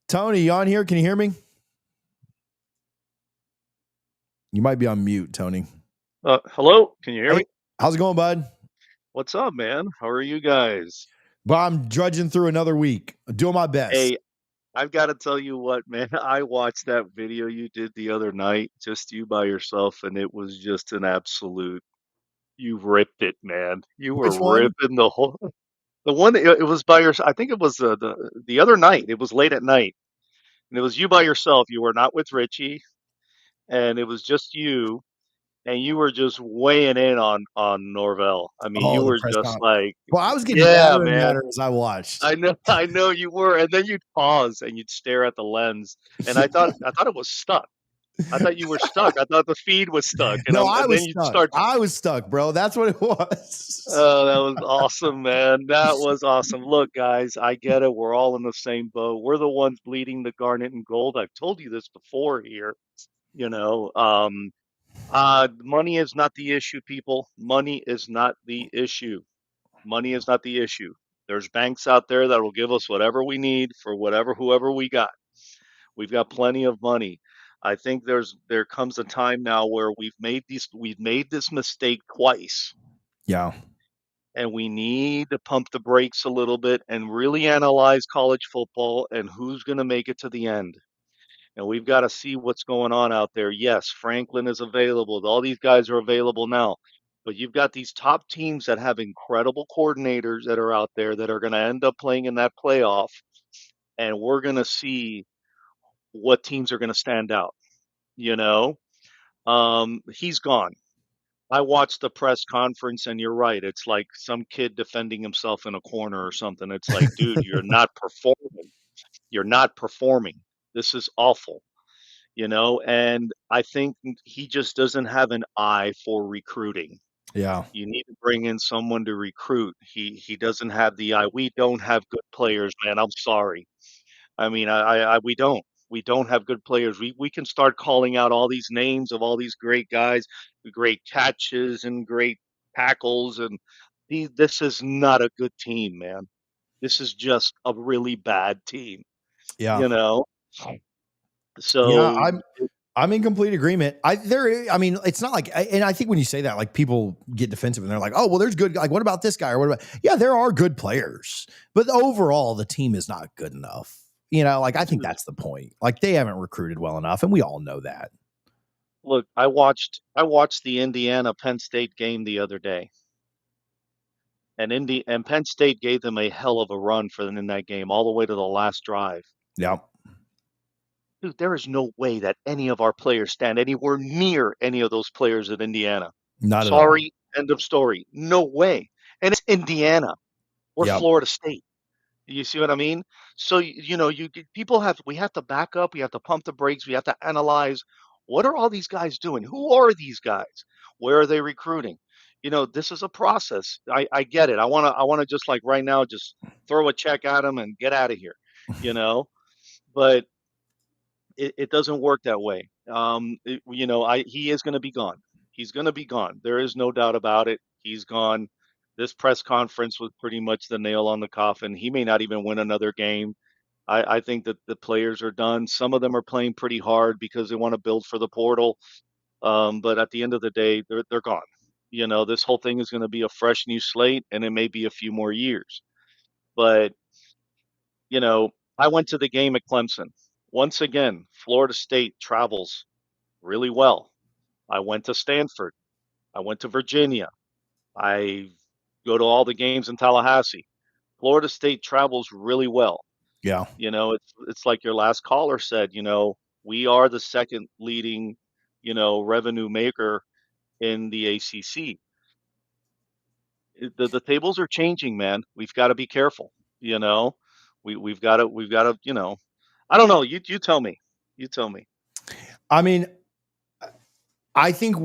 Tony, you on here? Can you hear me? You might be on mute, Tony. Hello? Can you hear me? How's it going, bud? What's up, man? How are you guys? Well, I'm drudging through another week. Doing my best. Hey, I've got to tell you what, man. I watched that video you did the other night, just you by yourself, and it was just an absolute. You ripped it, man. You were ripping the whole. The one it was by yourself. I think it was the other night. It was late at night, and it was you by yourself. You were not with Richie, and it was just you, and you were just weighing in on Norvell. I mean, you were just like, well, I was getting madder and madder as I watched. I know you were, and then you'd pause and you'd stare at the lens, and I thought it was stuck. I thought you were stuck. I thought the feed was stuck. And no, I was stuck. I was stuck, bro. That's what it was. Oh, that was awesome, man. That was awesome. Look, guys, I get it. We're all in the same boat. We're the ones bleeding the garnet and gold. I've told you this before here. You know, money is not the issue, people. Money is not the issue. Money is not the issue. There's banks out there that will give us whatever we need for whoever we got. We've got plenty of money. I think there comes a time now where we've made this mistake twice. Yeah. and we need to pump the brakes a little bit and really analyze college football and who's going to make it to the end. And we've got to see what's going on out there. Yes, Franklin is available. All these guys are available now. But you've got these top teams that have incredible coordinators that are out there that are going to end up playing in that playoff. And we're going to see what teams are going to stand out. You know, he's gone. I watched the press conference, and you're right. It's like some kid defending himself in a corner or something. It's like, dude, you're not performing. You're not performing. This is awful, and I think he just doesn't have an eye for recruiting. Yeah. You need to bring in someone to recruit. He doesn't have the eye. We don't have good players, man. I'm sorry. I mean, we don't. We don't have good players. We can start calling out all these names of all these great guys, great catches and great tackles, and this is not a good team, man. This is just a really bad team, Yeah. you know. Yeah, So I'm in complete agreement. I mean, it's not like, and I think when you say that, like people get defensive and they're like, oh, well, there's good. Like, what about this guy? Or what about? Yeah, there are good players, but overall, the team is not good enough. Like I think that's the point. Like they haven't recruited well enough, and we all know that. look, I watched the Indiana Penn State game the other day, and Penn State gave them a hell of a run in that game, all the way to the last drive. Yeah, Dude, there is no way that any of our players stand anywhere near any of those players at Indiana. not at all. Sorry, end of story. No way. And it's Indiana or Yep. Florida State. You see what I mean? So we have to back up, we have to pump the brakes, we have to analyze what are all these guys doing? Who are these guys? Where are they recruiting? This is a process. I get it. I wanna just like right now just throw a check at them and get out of here, you know? But it doesn't work that way. He is going to be gone. He's going to be gone. There is no doubt about it. He's gone. This press conference was pretty much the nail on the coffin. He may not even win another game. I think that the players are done. Some of them are playing pretty hard because they want to build for the portal. But at the end of the day, they're gone. This whole thing is going to be a fresh new slate, and it may be a few more years. But I went to the game at Clemson. Once again, Florida State travels really well. I went to Stanford. I went to Virginia. I go to all the games in Tallahassee. Florida State travels really well. Yeah. It's like your last caller said, we are the second leading, revenue maker in the ACC. The tables are changing, man. We've got to be careful, we've got to, I don't know. You tell me. You tell me. I mean, I think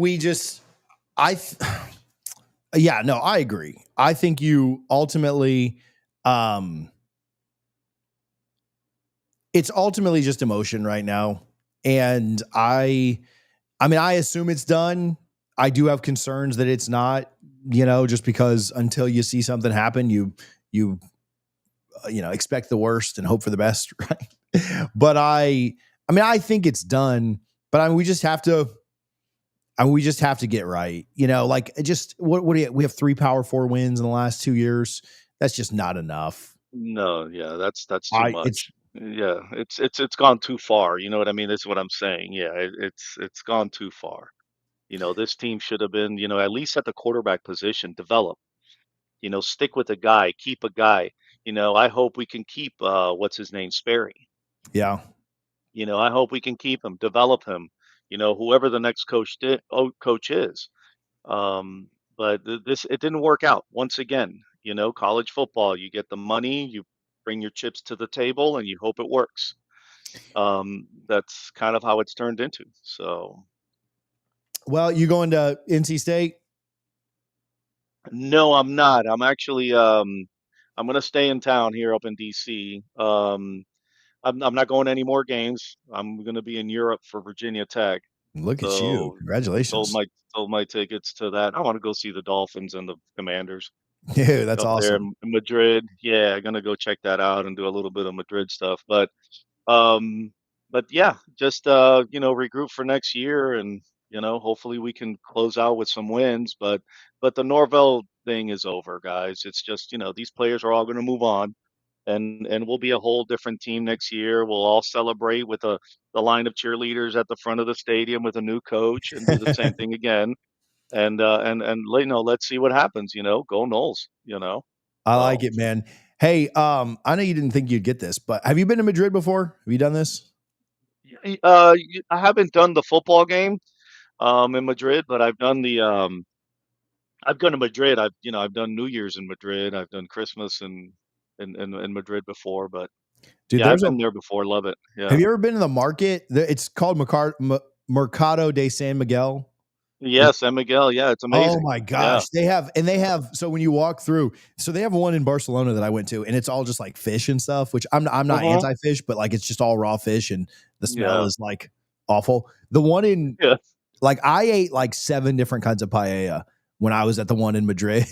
yeah, no, I agree. I think you ultimately, it's ultimately just emotion right now. And I mean, I assume it's done. I do have concerns that it's not, just because until you see something happen, you expect the worst and hope for the best. Right. But I mean, I think it's done, but I mean, we just have to get right. Like just what do we have 3 Power 4 wins in the last 2 years. That's just not enough. No, yeah, that's too much. Yeah, it's gone too far. You know what I mean? That's what I'm saying. Yeah, it's gone too far. This team should have been, at least at the quarterback position, develop. Stick with a guy, keep a guy. I hope we can keep what's his name, Sperry. Yeah. I hope we can keep him, develop him. Whoever the next coach is. But it didn't work out. Once again, college football, you get the money, you bring your chips to the table, and you hope it works. That's kind of how it's turned into. So, well, you going to NC State? No, I'm not. I'm actually I'm gonna stay in town here up in DC. I'm not going to any more games. I'm gonna be in Europe for Virginia Tech. Look at you. So Congratulations. sold my tickets to that. I want to go see the Dolphins and the Commanders Yeah, that's up there awesome. in Madrid. Yeah, I'm gonna go check that out and do a little bit of Madrid stuff. But yeah, just regroup for next year and Hopefully we can close out with some wins, but the Norvell thing is over, guys. It's just, these players are all going to move on, and we'll be a whole different team next year. We'll all celebrate with the line of cheerleaders at the front of the stadium with a new coach and do the same thing again. And let's see what happens, go Noles. I So like it, man. Hey, I know you didn't think you'd get this, but have you been to Madrid before? Have you done this? I haven't done the football game in Madrid, but I've gone to Madrid. I've done New Year's in Madrid. I've done Christmas in Madrid before, but Dude, yeah, I've been there before. Love it. Yeah. have you ever been to the market? It's called Mercado de San Miguel. Yes, San Miguel. Yeah, it's amazing. Oh my gosh. They have, so when you walk through, so they have one in Barcelona that I went to, and it's all just like fish and stuff, which I'm not anti-fish, but like it's just all raw fish and the smell is like awful. The one in like I ate like 7 different kinds of paella when I was at the one in Madrid.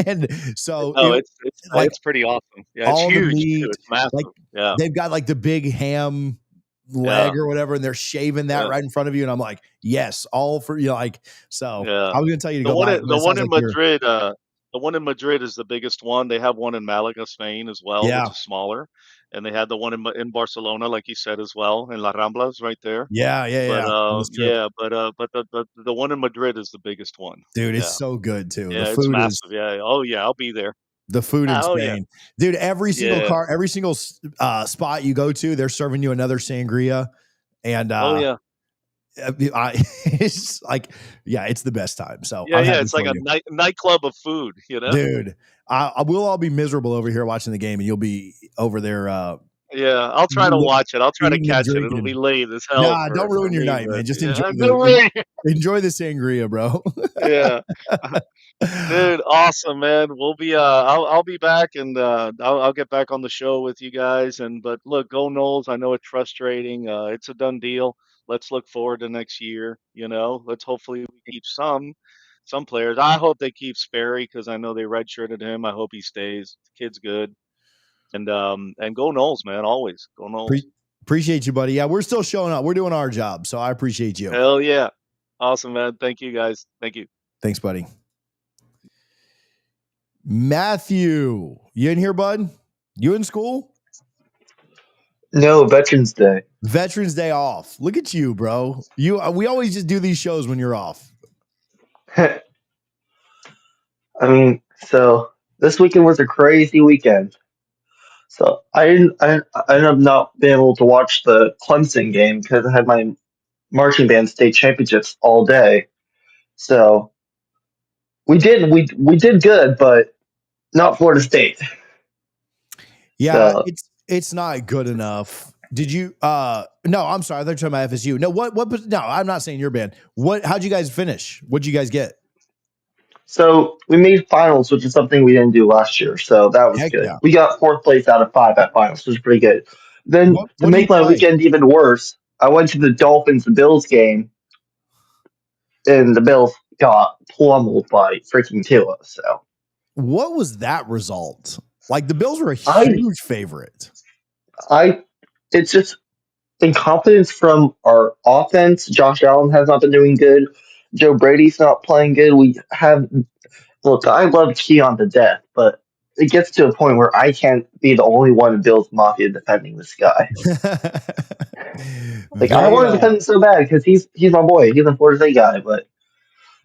And so it's pretty awesome. Yeah, it's huge. Meat, it's massive. Like, they've got like the big ham leg or whatever, and they're shaving that right in front of you, and I'm like, yes, all for you. Like, so I was gonna tell you to go buy the one in Madrid. The one in Madrid is the biggest one. They have one in Malaga, Spain, as well, which is smaller, and they had the one in Barcelona, like you said, as well, in La Ramblas, right there. But the one in Madrid is the biggest one. Dude, it's so good too. Yeah, it's massive. Oh yeah, I'll be there. The food in Spain, dude. Every single spot you go to, they're serving you another sangria, and it's like, it's the best time. So it's like a nightclub of food, dude. We'll all be miserable over here watching the game, and you'll be over there. I'll try to watch it. I'll try to catch it. It'll be late as hell. Nah, don't ruin your night, man. Just enjoy enjoy the sangria, bro. Yeah. Dude, awesome, man. We'll be I'll be back, and I'll get back on the show with you guys. But look, go Noles. I know it's frustrating. It's a done deal. Let's look forward to next year. Let's hopefully we keep some players. I hope they keep Sperry, because I know they redshirted him. I hope he stays. The kid's good. And go Noles, man. Always go Noles. Appreciate you, buddy. Yeah, we're still showing up. We're doing our job, so I appreciate you. Hell yeah. Awesome, man. Thank you, guys. Thank you. Thanks, buddy. Matthew, you in here, bud? You in school? No, Veterans Day. Veterans Day off. Look at you, bro. We always just do these shows when you're off. I mean, so this weekend was a crazy weekend. So I ended up not being able to watch the Clemson game because I had my marching band state championships all day. So we did good, but not Florida State. Yeah, so, it's not good enough. Did you no, I'm sorry, they're talking about FSU. No, no, I'm not saying your band. How'd you guys finish? What'd you guys get? So we made finals, which is something we didn't do last year. So that was good. Yeah. We got 4th place out of 5 at finals, which was pretty good. Then to make my weekend even worse, I went to the Dolphins and Bills game, and the Bills got pummeled by freaking Tua. So what was that result? Like, the Bills were a huge favorite. It's just incompetence from our offense. Josh Allen has not been doing good. Joe Brady's not playing good. Look, I love Keon to death, but it gets to a point where I can't be the only one in Bills Mafia defending this guy. I want to defend him so bad because he's my boy. He's a Florida State guy, but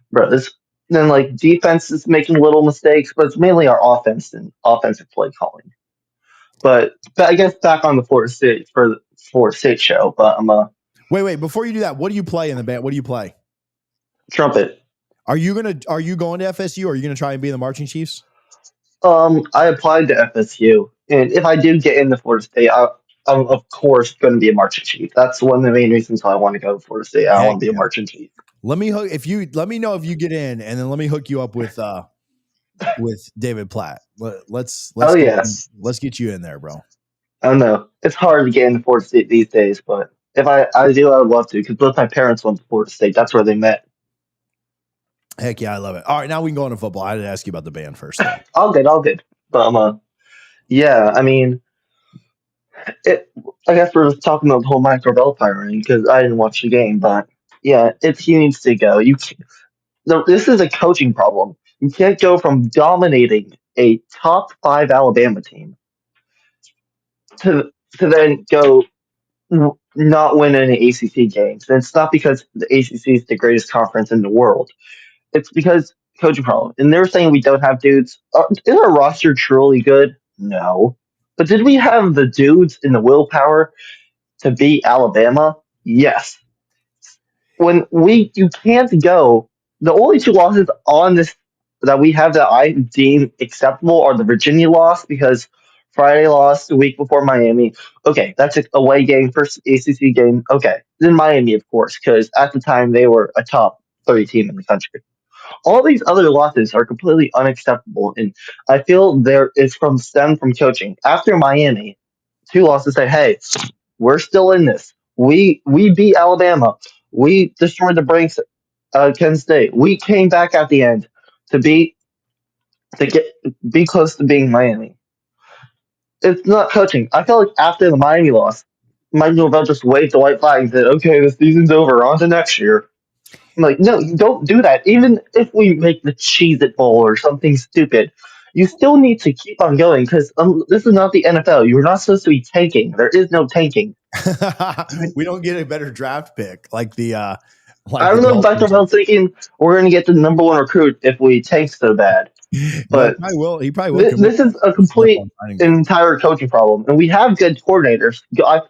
bro, defense is making little mistakes, but it's mainly our offense and offensive play calling. But I guess back on the Florida State show. But wait, before you do that, what do you play in the band? What do you play? Trumpet. Are you going to FSU, or are you going to try and be in the Marching Chiefs? I applied to FSU, and if I do get into Florida State, I'm of course going to be a Marching Chief. That's one of the main reasons why I want to go to Florida State. I want to be a Marching Chief. Let me know if you get in, and then let me hook you up with David Platt. Let's get you in there, bro. I don't know. It's hard to get into Florida State these days, but if I do, I would love to, because both my parents went to Florida State. That's where they met. Heck yeah, I love it. All right, now we can go into football. I didn't ask you about the band first. All good. But yeah, I mean, I guess we're just talking about the whole Mike Norvell firing because I didn't watch the game, but Yeah, he needs to go. This is a coaching problem. You can't go from dominating a top 5 Alabama team to then go not win any ACC games. And it's not because the ACC is the greatest conference in the world. It's because coaching problem. And they're saying we don't have dudes. Is our roster truly good? No. But did we have the dudes and the willpower to beat Alabama? Yes. You can't go. The only two losses on this that we have that I deem acceptable are the Virginia loss because Friday lost the week before Miami. Okay, that's an away game, first ACC game. Okay, then Miami, of course, because at the time they were a top 30 team in the country. All these other losses are completely unacceptable, and I feel there is stem from coaching. After Miami, two losses say, "Hey, we're still in this. We beat Alabama. We destroyed the Brinks, Kent State. We came back at the end to be close to being Miami." It's not coaching. I felt like after the Miami loss, Mike Norvell just waved the white flag and said, "Okay, the season's over. On to next year." I'm like, no, you don't do that. Even if we make the Cheez-It Bowl or something stupid, you still need to keep on going because this is not the NFL. You're not supposed to be tanking. There is no tanking. We don't get a better draft pick like the I don't know if Dr. Bell's thinking we're going to get the number one recruit if we tank so bad. But well, he probably will. This is a complete entire coaching problem. And we have good coordinators.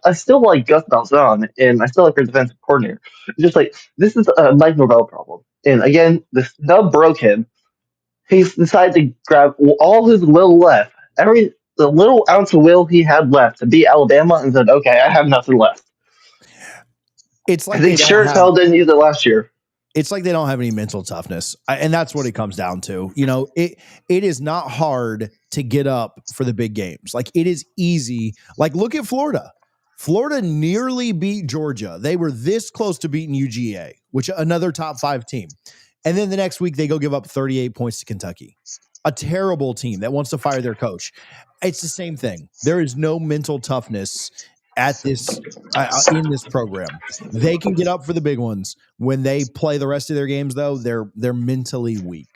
I still like Gus Malzahn, and I still like our defensive coordinator. It's just like, this is a Mike Norvell problem. And again, the snub broke him. He's decided to grab all his will left, the little ounce of will he had left to beat Alabama, and said, "Okay, I have nothing left." It's like they sure as hell didn't use it last year. It's like they don't have any mental toughness, and that's what it comes down to. You know, it is not hard to get up for the big games. Like, it is easy. Like, look at Florida. Florida nearly beat Georgia. They were this close to beating UGA, which another top 5 team. And then the next week they go give up 38 points to Kentucky, a terrible team that wants to fire their coach. It's the same thing. There is no mental toughness at this in this program. They can get up for the big ones. When they play the rest of their games, though, they're mentally weak.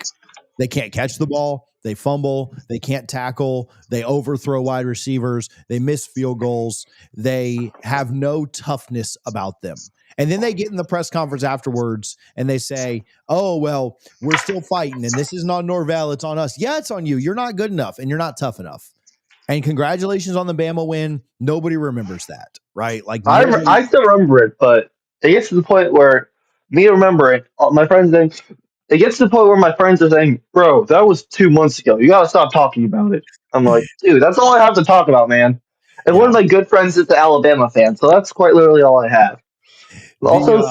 They can't catch the ball. They fumble. They can't tackle. They overthrow wide receivers. They miss field goals. They have no toughness about them. And then they get in the press conference afterwards and they say, "Oh, well, we're still fighting. And this is not Norvell. It's on us." Yeah, it's on you. You're not good enough and you're not tough enough. And congratulations on the Bama win. Nobody remembers that, right? Like, I still remember it, but it gets to the point where me remembering, my friends saying, it gets to the point where my friends are saying, "Bro, that was 2 months ago. You gotta stop talking about it." I'm like, dude, that's all I have to talk about, man. And one of my good friends is the Alabama fan, so that's quite literally all I have. Also,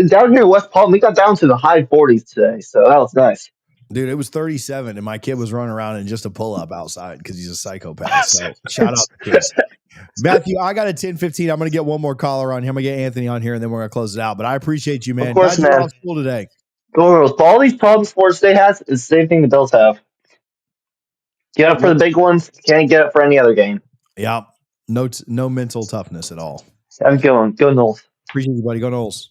down here in West Palm, we got down to the high 40s today, so that was nice. Dude, it was 37, and my kid was running around in just a pull-up outside because he's a psychopath. So shout out to kids. Matthew, I got a 10:15. I'm going to get one more caller on here. I'm going to get Anthony on here, and then we're going to close it out. But I appreciate you, man. Of course, man. man. School today. All these problems Florida State has is the same thing the Bills have. Get up for the big ones. Can't get up for any other game. Yeah. No mental toughness at all. I'm going. Go Noles. Appreciate you, buddy. Go Noles.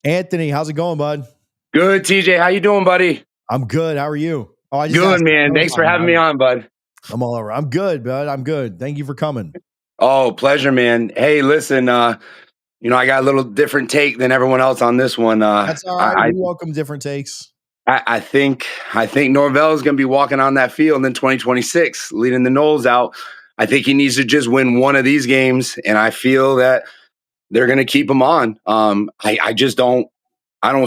Anthony, how's it going, bud? Good, TJ. How you doing, buddy? I'm good. How are you? Oh, I just good, man. Thanks for having me on, bud. I'm all over. I'm good, bud. I'm good. Thank you for coming. Oh, pleasure, man. Hey, listen, I got a little different take than everyone else on this one. That's all right. We welcome different takes. I think Norvell is going to be walking on that field in 2026, leading the Noles out. I think he needs to just win one of these games, and I feel that they're going to keep him on. I just don't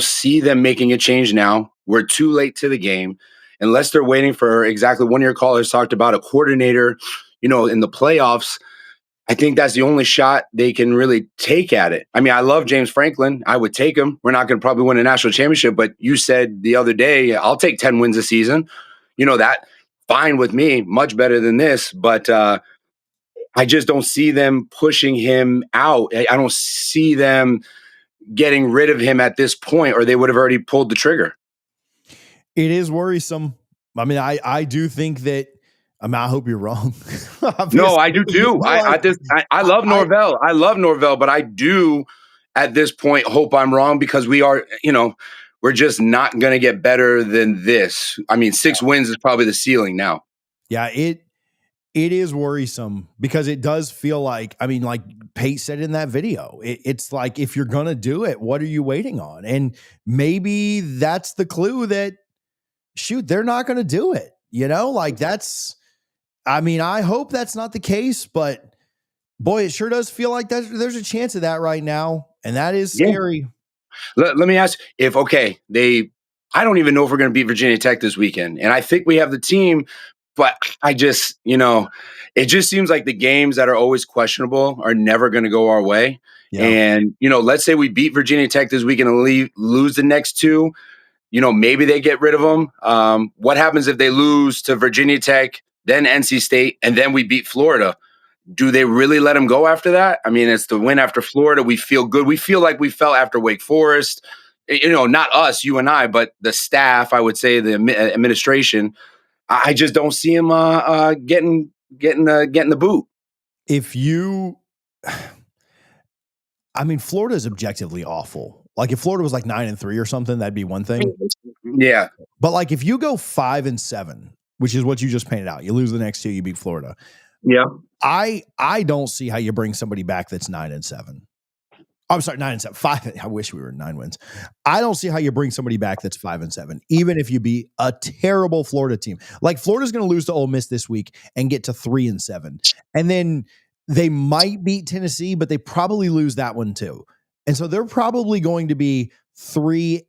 see them making a change now. We're too late to the game. Unless they're waiting for exactly one of your callers talked about a coordinator, in the playoffs. I think that's the only shot they can really take at it. I mean, I love James Franklin. I would take him. We're not going to probably win a national championship, but you said the other day, I'll take 10 wins a season. That fine with me, much better than this. But I just don't see them pushing him out. I don't see them getting rid of him at this point, or they would have already pulled the trigger. It is worrisome. I mean, I do think that. I hope you're wrong. No, I do too. I love Norvell. I love Norvell, but I do at this point hope I'm wrong because we are, we're just not going to get better than this. I mean, 6 wins is probably the ceiling now. Yeah, it is worrisome because it does feel like, I mean, like Pate said in that video, it's like, if you're going to do it, what are you waiting on? And maybe that's the clue that, shoot, they're not going to do it. Like that's, I mean, I hope that's not the case, but boy, it sure does feel like there's a chance of that right now. And that is scary. Let me ask if, I don't even know if we're going to beat Virginia Tech this weekend. And I think we have the team, but I just, it just seems like the games that are always questionable are never going to go our way. Yeah. And, let's say we beat Virginia Tech this weekend and lose the next 2, maybe they get rid of them. What happens if they lose to Virginia Tech, then NC State, and then we beat Florida? Do they really let them go after that? I mean, it's the win after Florida. We feel good. We feel like we felt after Wake Forest. Not us, you and I, but the staff, I would say the administration. I just don't see him getting the boot. I mean, Florida is objectively awful. Like if Florida was like 9-3 or something, that'd be one thing. Yeah. But like if you go 5-7, which is what you just painted out, you lose the next 2, you beat Florida. Yeah. I don't see how you bring somebody back that's 9-7. I'm sorry, 9-7. 5. I wish we were 9 wins. I don't see how you bring somebody back that's 5-7, even if you beat a terrible Florida team. Like Florida's going to lose to Ole Miss this week and get to 3-7, and then they might beat Tennessee, but they probably lose that one too. And so they're probably going to be 3-8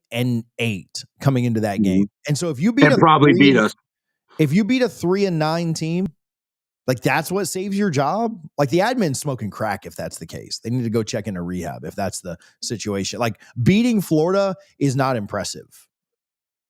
coming into that game. And so if you beat beat us, if you beat a 3-9 team. Like that's what saves your job. Like the admin's smoking crack if that's the case. They need to go check into rehab if that's the situation. Like beating Florida is not impressive.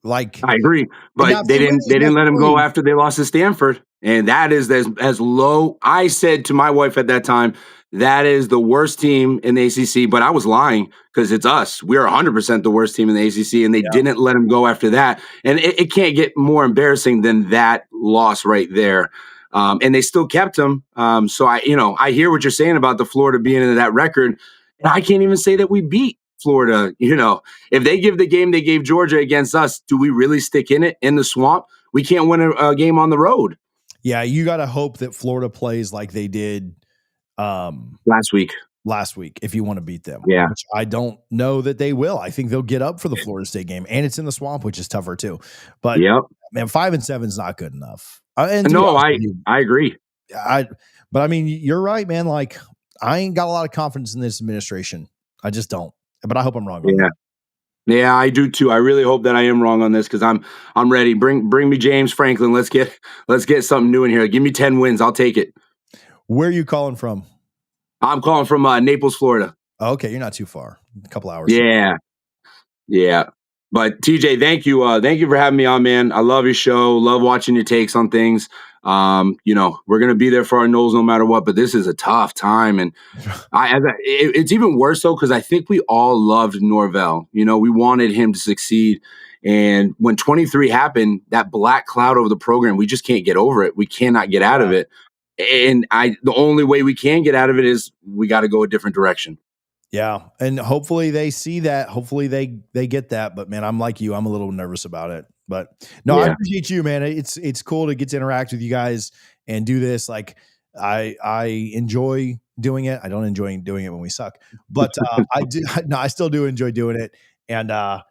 Like I agree, but they didn't let him go after they lost to Stanford, and that is as low. I said to my wife at that time, that is the worst team in the ACC, but I was lying because it's us. We are 100% the worst team in the ACC, and they didn't let him go after that. And it can't get more embarrassing than that loss right there. And they still kept him. So I hear what you're saying about the Florida being in that record. And I can't even say that we beat Florida. If they give the game they gave Georgia against us, do we really stick in it in the swamp? We can't win a game on the road. Yeah, you got to hope that Florida plays like they did last week if you want to beat them. Yeah. Which I don't know that they will. I think they'll get up for the Florida State game, and it's in the swamp, which is tougher too. But man, 5-7 is not good enough. No, I agree. But I mean, you're right, man. Like I ain't got a lot of confidence in this administration. I just don't. But I hope I'm wrong. Yeah, I do too. I really hope that I am wrong on this because I'm ready. Bring me James Franklin. Let's get something new in here. Give me 10 wins. I'll take it. Where are you calling from? I'm calling from Naples, Florida. Oh, okay, you're not too far. A couple hours. Yeah. But TJ, thank you for having me on, man. I love your show. Love watching your takes on things. We're gonna be there for our Noles no matter what. But this is a tough time, and it's even worse though because I think we all loved Norvell. We wanted him to succeed. And when 23 happened, that black cloud over the program, we just can't get over it. We cannot get out of it. And the only way we can get out of it is we got to go a different direction. Yeah. And hopefully they see that. Hopefully they get that. But man, I'm like you. I'm a little nervous about it. But no, I appreciate you, man. It's cool to get to interact with you guys and do this. Like I enjoy doing it. I don't enjoy doing it when we suck, but I do. No, I still do enjoy doing it. And I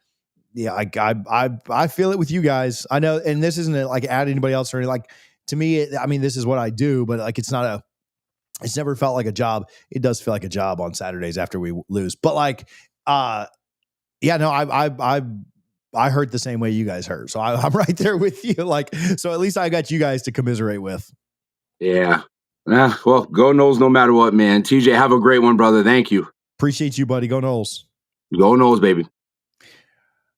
feel it with you guys. I know, and this isn't like add anybody else or anything. Like to me, I mean, this is what I do, but like it's never felt like a job. It does feel like a job on Saturdays after we lose. But like, I hurt the same way you guys hurt. So I'm right there with you. Like, so at least I got you guys to commiserate with. Yeah. Well, go Noles no matter what, man. TJ, have a great one, brother. Thank you. Appreciate you, buddy. Go Noles. Go Noles, baby.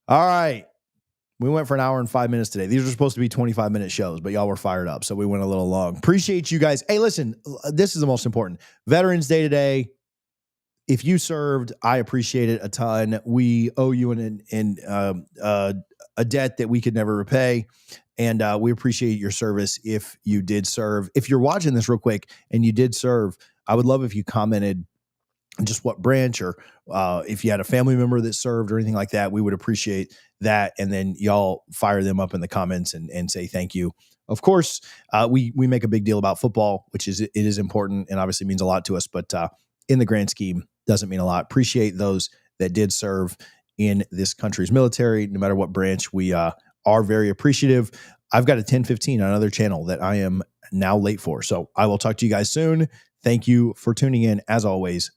All right. We went for an hour and 5 minutes today. These are supposed to be 25-minute shows, but y'all were fired up, so we went a little long. Appreciate you guys. Hey, listen, this is the most important. Veterans Day today. If you served, I appreciate it a ton. We owe you a debt that we could never repay, and we appreciate your service if you did serve. If you're watching this real quick and you did serve, I would love if you commented just what branch, or if you had a family member that served or anything like that, we would appreciate that. And then y'all fire them up in the comments and say thank you. Of course, we make a big deal about football, which it is important and obviously means a lot to us, but in the grand scheme doesn't mean a lot. Appreciate those that did serve in this country's military, no matter what branch. We are very appreciative. I've got a 10:15 on another channel that I am now late for. So I will talk to you guys soon. Thank you for tuning in as always.